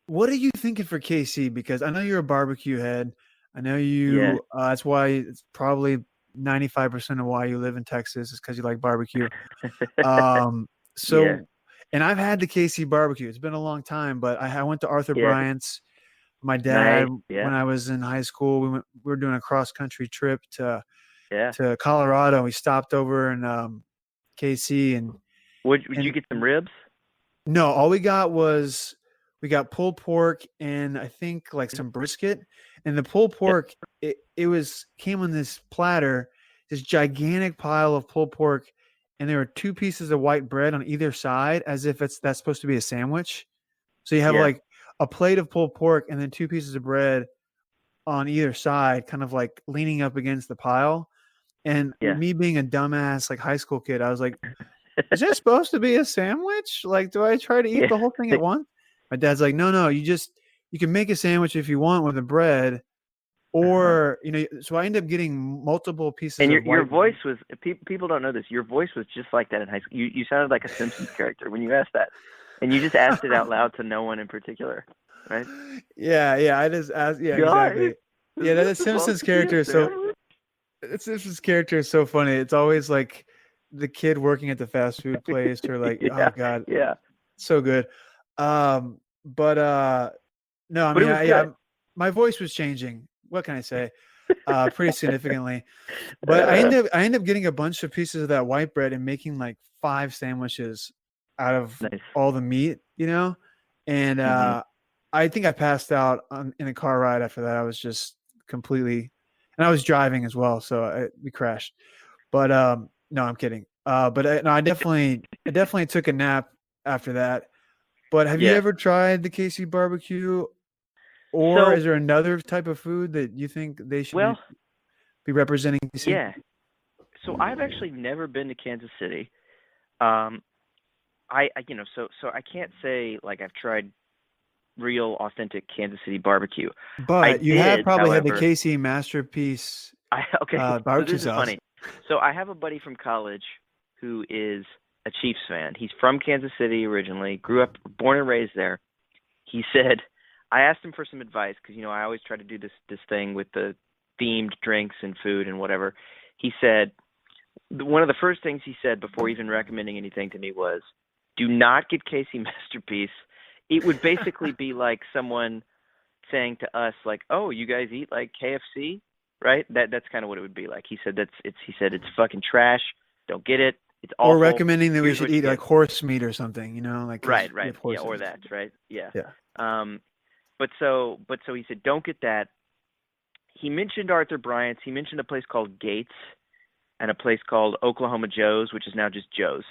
what are you thinking for KC? Because I know you're a barbecue head. I know Yeah. you. That's why it's probably 95% of why you live in Texas is because you like barbecue. Yeah. So, and I've had the KC barbecue. It's been a long time, but I went to Arthur Yeah. Bryant's. My dad, Nice. Yeah. when I was in high school, we were doing a cross country trip to Yeah. Colorado. We stopped over in KC Would you and get some ribs? no, all we got pulled pork and I think like some brisket. And the pulled pork, it came on this platter, this gigantic pile of pulled pork, and there were two pieces of white bread on either side, as if that's supposed to be a sandwich. So you have Yeah. like a plate of pulled pork and then two pieces of bread on either side, kind of like leaning up against the pile. And Yeah. me being a dumbass like high school kid, I was like, is this supposed to be a sandwich? Like, do I try to eat the whole thing at once? My dad's like, no, you can make a sandwich if you want with the bread, or so I end up getting multiple pieces And of your white. voice was people don't know this. Your voice was just like that in high school. You sounded like a Simpsons character when you asked that, and you just asked it out loud to no one in particular, right? Yeah, I just asked. Yeah, Guys, exactly. Yeah, that Simpsons character is so. Simpsons character is so funny. It's always like the kid working at the fast food place, or like, Yeah. oh god, Yeah. so good. But no, I But it mean, was good. my voice was changing. What can I say? Pretty significantly. But I end up getting a bunch of pieces of that white bread and making like 5 sandwiches out of Nice. all the meat, and Mhm. I think I passed out in a car ride after that. I was just completely, and I was driving as well, so we crashed. But no, I'm kidding. But no, I definitely took a nap after that. But have you Yeah. ever tried the KC barbecue, or So, is there another type of food that you think they should well, be representing KC? yeah. So I've actually never been to Kansas City. Um, so I can't say like I've tried real authentic Kansas City barbecue. I But you have did, probably had the however. KC masterpiece Okay. So barbecue this is sauce. funny. So I have a buddy from college who is a Chiefs fan. He's from Kansas City originally, grew up, born and raised there. He said, I asked him for some advice because I always try to do this thing with the themed drinks and food and whatever. He said one of the first things he said before even recommending anything to me was, "Do not get Casey Masterpiece." It would basically be like someone saying to us, like, "Oh, you guys eat like KFC, right?" That's kind of what it would be like. He said he said it's fucking trash. Don't get it. It's awful. Or recommending that we Here's should what you eat like get. horse meat or something, like 'cause we Right. have Yeah, or horses. that, right? Yeah. Yeah. Um, but so he said, don't get that. He mentioned Arthur Bryant's. He mentioned a place called Gates and a place called Oklahoma Joe's, which is now just Joe's.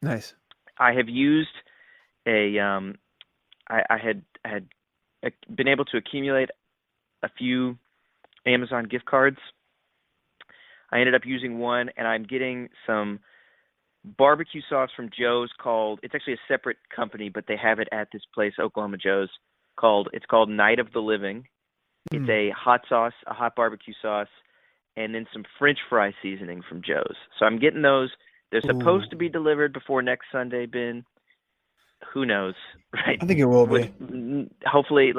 Nice. I have used a I had been able to accumulate a few Amazon gift cards. I ended up using one, and I'm getting some barbecue sauce from Joe's called. It's actually a separate company, but they have it at this place, Oklahoma Joe's. It's called Night of the Living. It's a hot sauce, a hot barbecue sauce, and then some French fry seasoning from Joe's. So I'm getting those. They're supposed to be delivered before next Sunday, Ben. Who knows, right? I think it will be. Hopefully,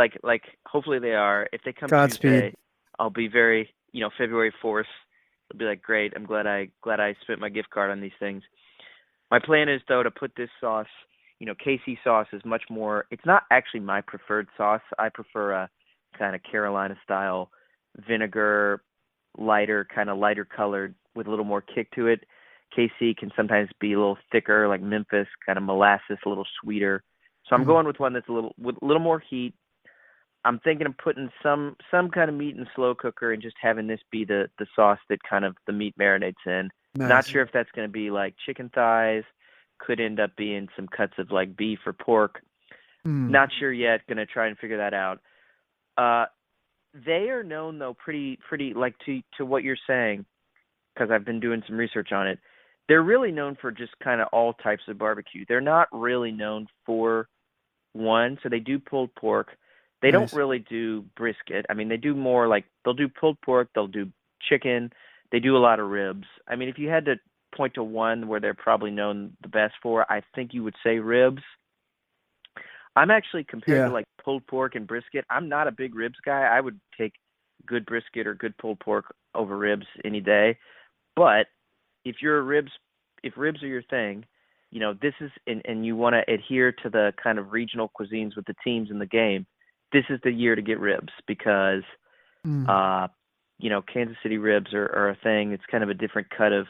hopefully they are. If they come Godspeed. Tuesday, I'll be very, February 4th. It'll be like, great. I'm glad I spent my gift card on these things. My plan is though to put this sauce. KC sauce is much more. It's not actually my preferred sauce. I prefer a kind of Carolina style vinegar, lighter colored with a little more kick to it. KC can sometimes be a little thicker, like Memphis, kind of molasses, a little sweeter. So I'm going with one that's with a little more heat. I'm thinking of putting some kind of meat in the slow cooker and just having this be the sauce that kind of the meat marinates in. Nice. Not sure if that's going to be like chicken thighs. Could end up being some cuts of like beef or pork. Not sure yet. Going to try and figure that out. They are known though pretty like to what you're saying, because I've been doing some research on it. They're really known for just kind of all types of barbecue. They're not really known for one. So they do pulled pork. They don't really do brisket. I mean, they do more like they'll do pulled pork. They'll do chicken. They do a lot of ribs. I mean, if you had to point to one where they're probably known the best for, I think you would say ribs. I'm actually, compared to like pulled pork and brisket, I'm not a big ribs guy. I would take good brisket or good pulled pork over ribs any day. But if ribs are your thing, this is, and you want to adhere to the kind of regional cuisines with the teams in the game, this is the year to get ribs because, Kansas City ribs are a thing. It's kind of a different cut of,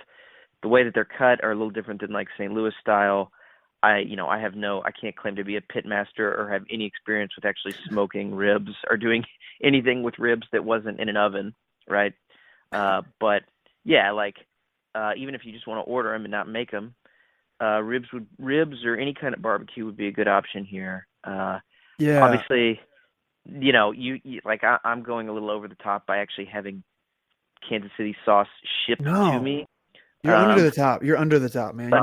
the way that they're cut are a little different than like St. Louis style. I can't claim to be a pit master or have any experience with actually smoking ribs or doing anything with ribs that wasn't in an oven, right? But yeah, even if you just want to order them and not make them, ribs or any kind of barbecue would be a good option here. Obviously, I'm going a little over the top by actually having Kansas City sauce shipped to me. You're under the top. You're under the top, man.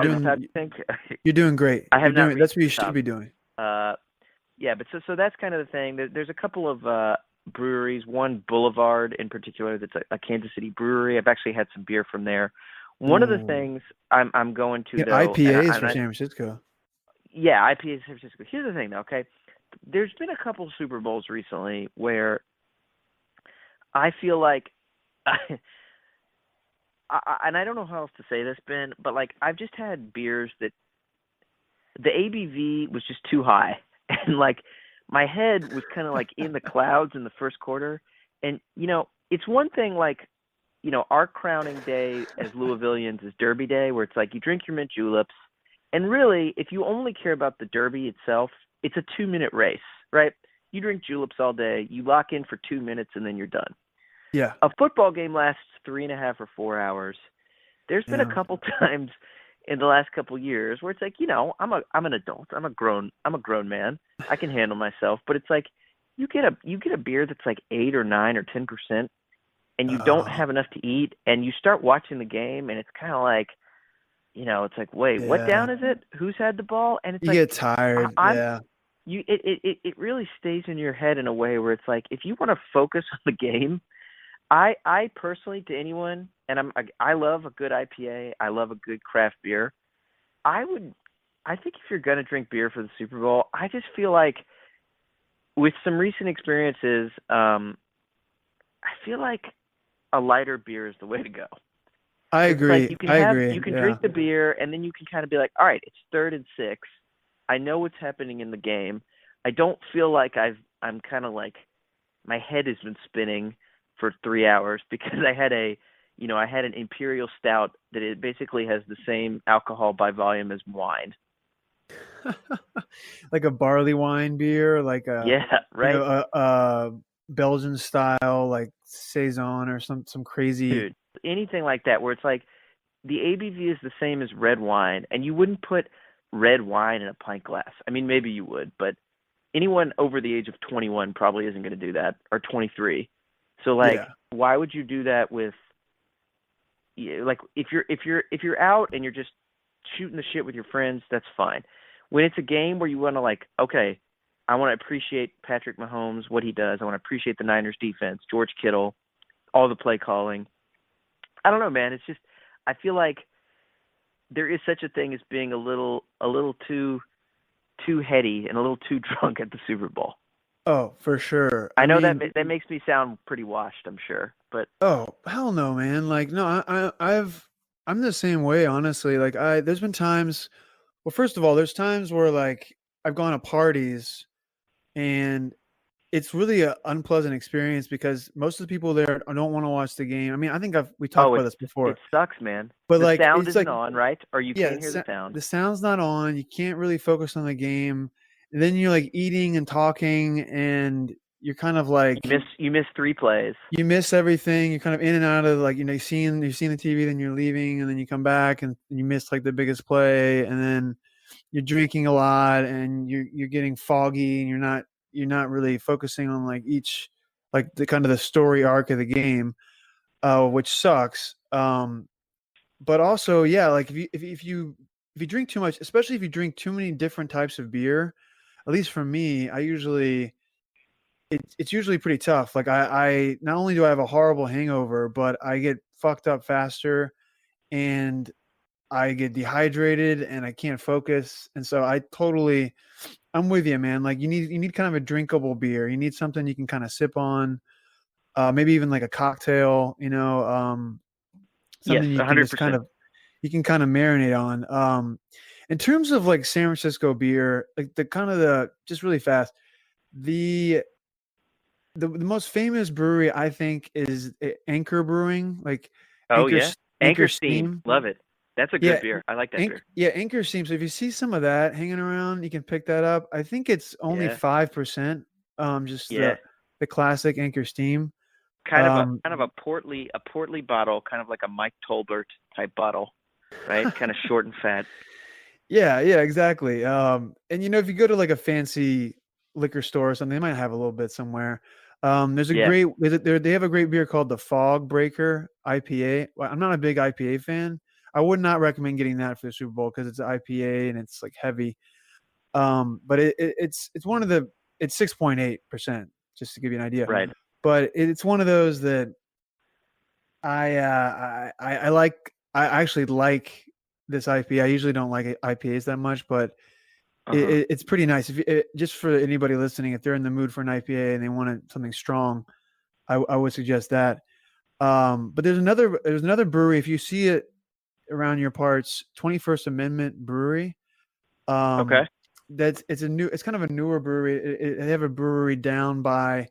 You're doing great. I have not. That's what you should be doing. But so that's kind of the thing. There's a couple of breweries. One, Boulevard in particular, that's a Kansas City brewery. I've actually had some beer from there. One of the things I'm going to though, IPAs for San Francisco. Yeah, IPAs San Francisco. Here's the thing though. Okay, there's been a couple Super Bowls recently where I feel like. And I don't know how else to say this, Ben, but I've just had beers that the ABV was just too high, and my head was kind of in the clouds in the first quarter. And it's one thing our crowning day as Louisvillians is Derby Day, where it's you drink your mint juleps, and really, if you only care about the Derby itself, it's a 2-minute race, right? You drink juleps all day, you lock in for 2 minutes, and then you're done. Yeah. A football game lasts 3.5 or 4 hours. There's been a Yeah. couple times in the last couple years where it's like, I'm an adult. I'm a grown man. I can handle myself. But it's like you get a beer that's like 8 or 9 or 10%, and you don't Oh, have enough to eat, and you start watching the game, and it's kind of like, it's like, wait, what yeah. down is it? Who's had the ball? And it's You like, get tired. I'm Yeah. it really stays in your head in a way where it's like, if you want to focus on the game, I personally, to anyone, and I love a good IPA, I love a good craft beer. I think if you're gonna drink beer for the Super Bowl, I just feel like with some recent experiences, I feel like a lighter beer is the way to go. I Because it's like agree. I agree. you can Yeah. drink the beer, and then you can kind of be like, all right, it's 3rd and 6. I know what's happening in the game. I don't feel like I'm kind of like my head has been spinning for 3 hours because I had an imperial stout that it basically has the same alcohol by volume as wine. Like a barley wine beer, like Yeah, right, a Belgian style, like saison or some crazy. dude. Anything like that where it's like the ABV is the same as red wine, and you wouldn't put red wine in a pint glass. I mean, maybe you would, but anyone over the age of 21 probably isn't going to do that, or 23. So like, Yeah. why would you do that with, like, if you're out and you're just shooting the shit with your friends, that's fine. When it's a game where you want to, like, okay, I want to appreciate Patrick Mahomes, what he does. I want to appreciate the Niners defense, George Kittle, all the play calling. I don't know, man. It's just, I feel like there is such a thing as being a little too heady and a little too drunk at the Super Bowl. Oh, for sure. I I know that mean, that makes me sound pretty washed, I'm sure, but oh, hell no, man. Like, no, I'm the same way, honestly. Like, there's been times, well, first of all, there's times where like I've gone to parties and it's really an unpleasant experience because most of the people there don't want to watch the game. I mean, I think we talked oh, about this it before, sucks, man. but The like, sound it's isn't like, on, right? Or you yeah, can't hear the sound. the sound's not on. You can't really focus on the game. And then you're like eating and talking and you're kind of like, You miss 3 plays. you miss everything. You're kind of in and out of like, you've seen the TV, then you're leaving, and then you come back and you miss like the biggest play, and then you're drinking a lot and you're getting foggy and you're not really focusing on like each like the kind of the story arc of the game, which sucks. But also, yeah, like if you drink too much, especially if you drink too many different types of beer, at least for me, it's usually pretty tough. Like I not only do I have a horrible hangover, but I get fucked up faster and I get dehydrated and I can't focus. And so I'm with you, man. Like you need kind of a drinkable beer. You need something you can kind of sip on, maybe even like a cocktail, Yes, something $100%. you can kind of marinate on. In terms of like San Francisco beer, like the just really fast, the the most famous brewery I think is Anchor Brewing, like Oh yeah, Anchor Anchor Steam, Steam. love it. That's a good Yeah, beer. I like that beer. Anchor Steam. So if you see some of that hanging around, you can pick that up. I think it's only Yeah, 5%. Just yeah. the classic Anchor Steam. Kind of a Um, kind of a portly bottle, kind of like a Mike Tolbert type bottle, right? Kind of short and fat. yeah, yeah, exactly. And if you go to like a fancy liquor store or something, they might have a little bit somewhere. There's a Yeah. great they have a great beer called the Fog Breaker IPA. Well, I'm not a big IPA fan. I would not recommend getting that for the Super Bowl because it's IPA and it's like heavy. But it's one of the it's 6.8%, just to give you an idea. Right. But it's one of those that I like. I actually like this IPA. I usually don't like IPAs that much, but Uh-huh. it's pretty nice. Just for anybody listening, if they're in the mood for an IPA and they want something strong, I would suggest that. But there's another brewery. If you see it around your parts, 21st Amendment Brewery. Okay. Um, it's kind of a newer brewery. They have a brewery down by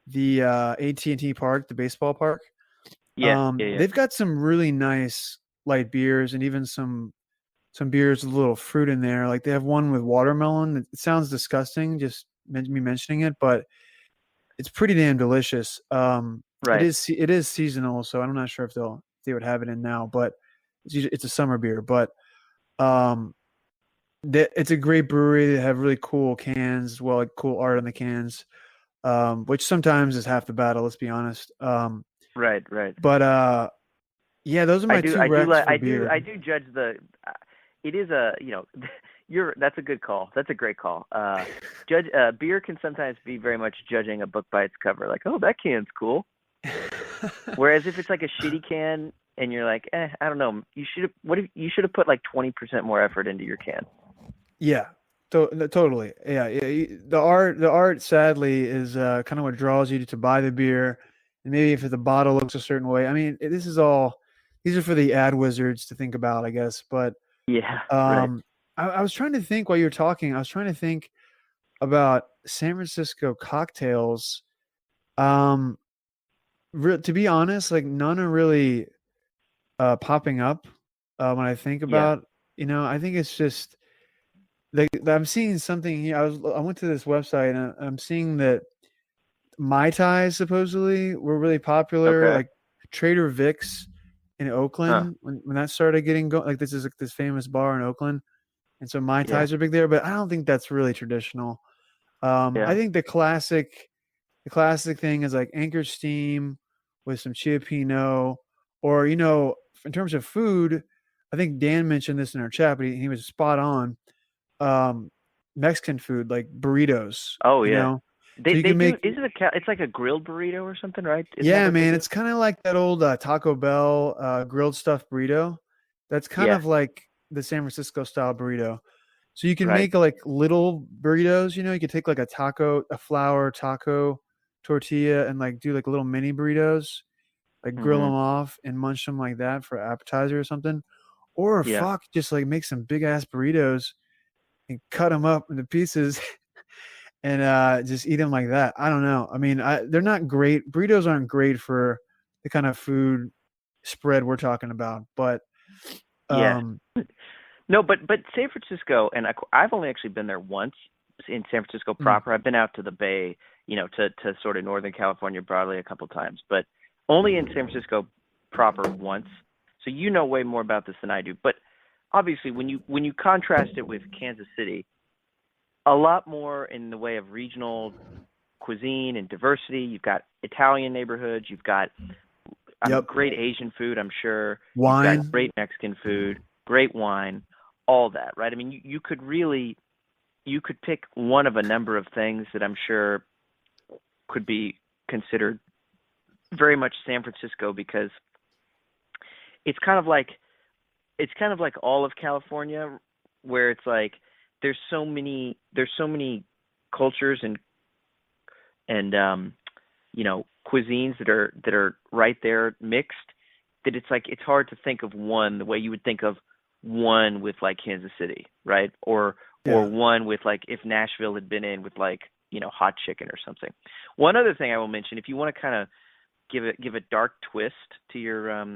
the AT&T Park, the baseball park. Yeah. Yeah. Yeah. They've got some really nice light beers and even some beers with a little fruit in there. Like they have one with watermelon. It sounds disgusting, just me mentioning it, but it's pretty damn delicious. Right. It is seasonal, so I'm not sure if they would have it in now, but it's a summer beer. But um, it's a great brewery. They have really cool cans as well, like cool art on the cans, which sometimes is half the battle. Let's be honest. Right. Right. But yeah, those are my two recs for beer. I do judge the. It is a that's a good call. That's a great call. Judge beer can sometimes be very much judging a book by its cover. Like, oh, that can's cool. Whereas if it's like a shitty can and you're like, I don't know, you should have put like 20% more effort into your can. Yeah, totally. Yeah, the art sadly is kind of what draws you to buy the beer, and maybe if the bottle looks a certain way. I mean, these are for the ad wizards to think about, I guess. But Yeah, right. um, I was trying to think while you were talking. I was trying to think about San Francisco cocktails. Um, to be honest, like none are really popping up when I think Yeah. about. I think it's just like I'm seeing something here. I went to this website and I'm seeing that Mai Tais supposedly were really popular, Okay. like Trader Vic's in Huh. Oakland when that started getting going. Like this is like this famous bar in Oakland, and so Mai Yeah. Tais are big there. But I don't think that's really traditional. I Yeah. think the classic thing is like Anchor Steam with some Chia Pinot, or in terms of food, I think Dan mentioned this in our chat, but he was spot on. um, Mexican food like burritos, Oh yeah. So you They can do. make Is it it's like a grilled burrito or something, right? Isn't that yeah, what they man, do? it's kind of like that old Taco Bell grilled stuffed burrito. That's kind Yeah. of like the San Francisco style burrito. So you can Right. make like little burritos, you could take like a flour taco tortilla and like do like little mini burritos, like grill Mm-hmm. them off and munch them like that for appetizer or something. Or Yeah. fuck, just like make some big ass burritos and cut them up into pieces and just eat them like that. I don't know. I mean, they're not great. Burritos aren't great for the kind of food spread we're talking about. But Yeah. um, No, but San Francisco, and I've only actually been there once in San Francisco mm, proper. I've been out to the Bay, to sort of Northern California broadly a couple times, but only in San Francisco proper once. So you know way more about this than I do. But obviously, when you contrast it with Kansas City, a lot more in the way of regional cuisine and diversity. You've got Italian neighborhoods. You've got yep, great Asian food, I'm sure. You've got wine. great Mexican food, great wine, all that, right? I mean, you could really you could pick one of a number of things that I'm sure could be considered very much San Francisco because it's kind of like all of California where it's like there's so many cultures and cuisines that are right there mixed that it's like it's hard to think of one the way you would think of one with like Kansas City, right? Or Yeah. one with like if Nashville had been in with like, hot chicken or something. One other thing I will mention, if you want to kind of give a dark twist to your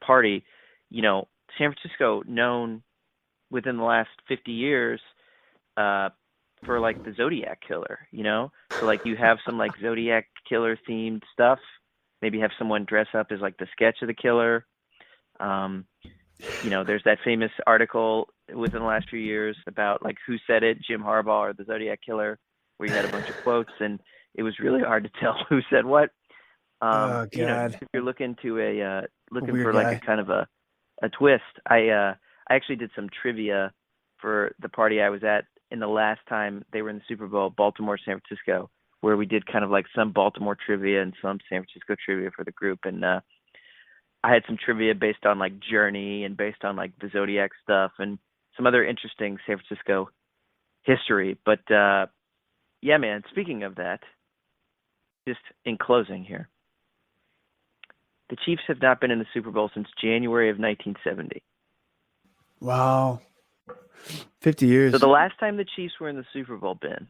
party, San Francisco known within the last 50 years for like the Zodiac killer, So like you have some like Zodiac killer themed stuff. Maybe have someone dress up as like the sketch of the killer. There's that famous article within the last few years about like who said it, Jim Harbaugh or the Zodiac killer, where you had a bunch of quotes and it was really hard to tell who said what. Oh Just God, if you're looking to a looking weird for like a guy. kind of a twist, I actually did some trivia for the party I was at in the last time they were in the Super Bowl, Baltimore, San Francisco, where we did kind of like some Baltimore trivia and some San Francisco trivia for the group. And I had some trivia based on like Journey and based on like the Zodiac stuff and some other interesting San Francisco history. But yeah, man, speaking of that, just in closing here, the Chiefs have not been in the Super Bowl since January of 1970. Wow, 50 So years. the last time the Chiefs were in the Super Bowl, Ben,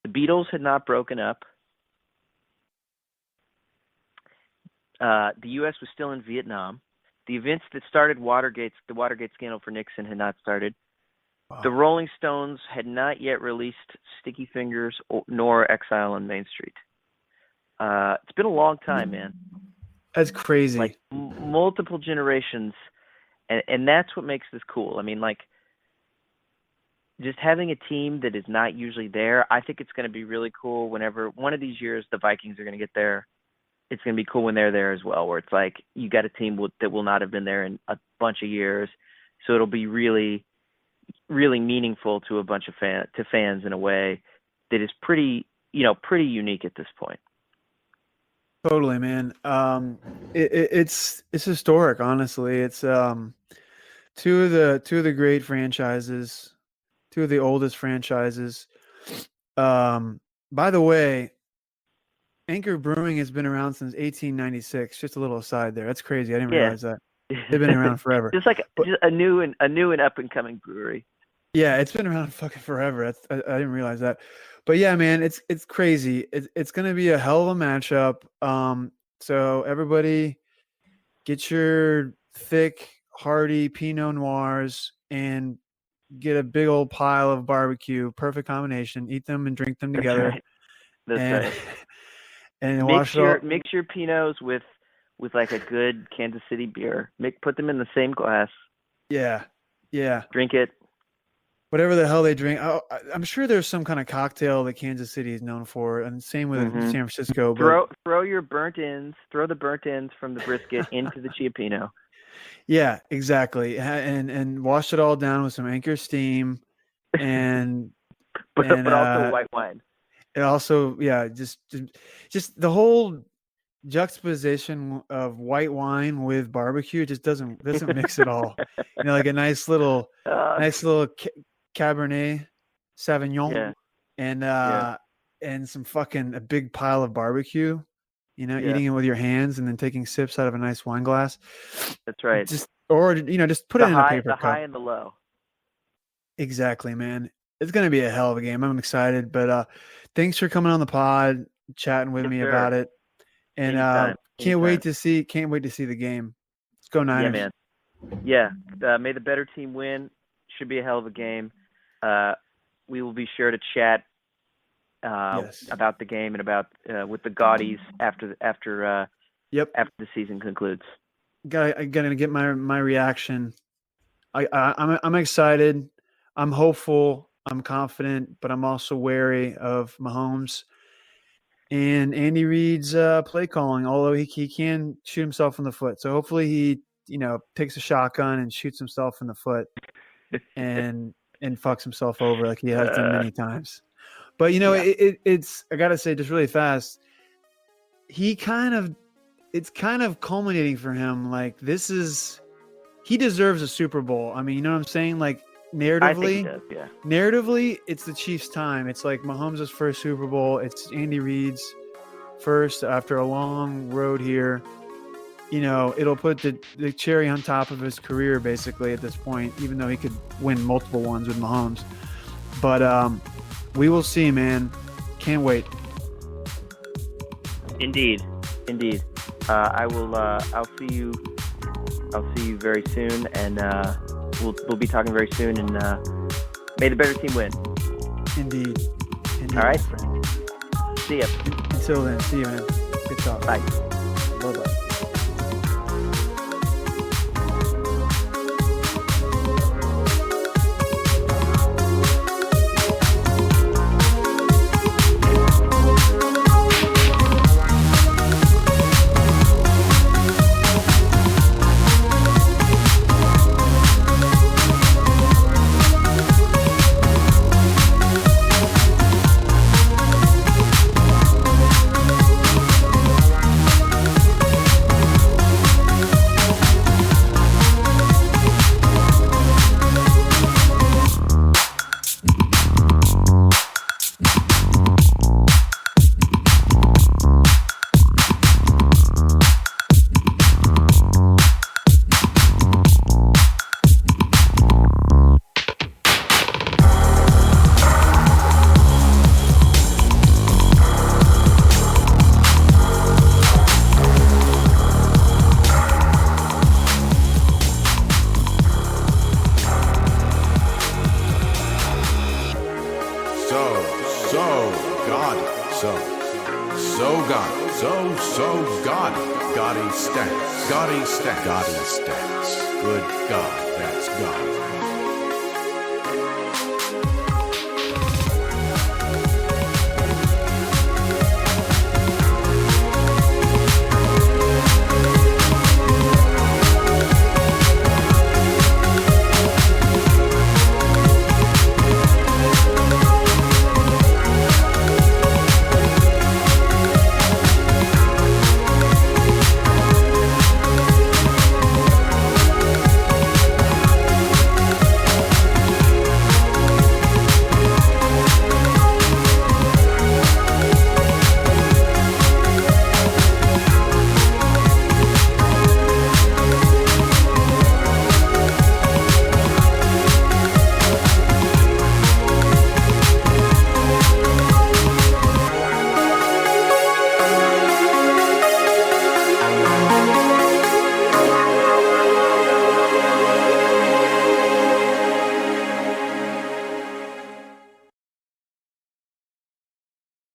the Beatles had not broken up. The U.S. was still in Vietnam. The events that started the Watergate scandal for Nixon had not started. The Rolling Stones had not yet released Sticky Fingers nor Exile on Main Street. It's been a long time, man. That's crazy. Like multiple generations, and that's what makes this cool. I mean, like, just having a team that is not usually there, I think it's going to be really cool whenever one of these years the Vikings are going to get there. It's going to be cool when they're there as well, where it's like you got a team that will not have been there in a bunch of years. So it'll be really, really meaningful to a bunch of fans in a way that is pretty unique at this point. Totally, man. It's historic, honestly. It's two of the great franchises, two of the oldest franchises. By the way, Anchor Brewing has been around since 1896. Just a little aside there. That's crazy. I didn't realize that. They've been around forever. just a new and up and coming brewery. Yeah, it's been around fucking forever. I didn't realize that. But yeah, man, it's crazy. It's gonna be a hell of a matchup. So everybody, get your thick, hearty Pinot Noirs and get a big old pile of barbecue. Perfect combination. Eat them and drink them together. That's right. And mix your Pinots with like a good Kansas City beer. Put them in the same glass. Yeah. Drink it. Whatever the hell they drink. I'm sure there's some kind of cocktail that Kansas City is known for, and same with San Francisco. Throw your burnt ends. Throw the burnt ends from the brisket into the Chia Pinot. Yeah, exactly. And wash it all down with some Anchor Steam, and but also white wine. And also, yeah, just the whole juxtaposition of white wine with barbecue just doesn't mix at all. Like a nice little Cabernet Sauvignon, and some fucking a big pile of barbecue. Eating it with your hands and then taking sips out of a nice wine glass. That's right. Just put it in a paper cup. The high and the low. Exactly, man. It's going to be a hell of a game. I'm excited, but thanks for coming on the pod, chatting with me about it. And can't wait to see the game. Let's go Niners. Yeah, man. Yeah. May the better team win. Should be a hell of a game. We will be sure to chat about the game and about with the Gaudis after the season concludes. Gotta get my reaction. I'm excited. I'm hopeful. I'm confident, but I'm also wary of Mahomes and Andy Reid's play calling. Although he can shoot himself in the foot, so hopefully he takes a shotgun and shoots himself in the foot and fucks himself over like he has done many times. But it's I gotta say just really fast. It's kind of culminating for him. Like he deserves a Super Bowl. I mean, you know what I'm saying? Like narratively, I think he does, yeah. Narratively, it's the Chiefs' time. It's like Mahomes' first Super Bowl. It's Andy Reid's first after a long road here. It'll put the cherry on top of his career basically at this point, even though he could win multiple ones with Mahomes. But we will see, man. Can't wait. Indeed. I'll see you very soon, and we'll be talking very soon. And may the better team win. Indeed. All right. Friend. See ya. Until then, see you, man. Good talk. Bye. Bye-bye. so gaudy. Gaudy stats. Gaudy stats. Gaudy stats. Good God, that's gaudy.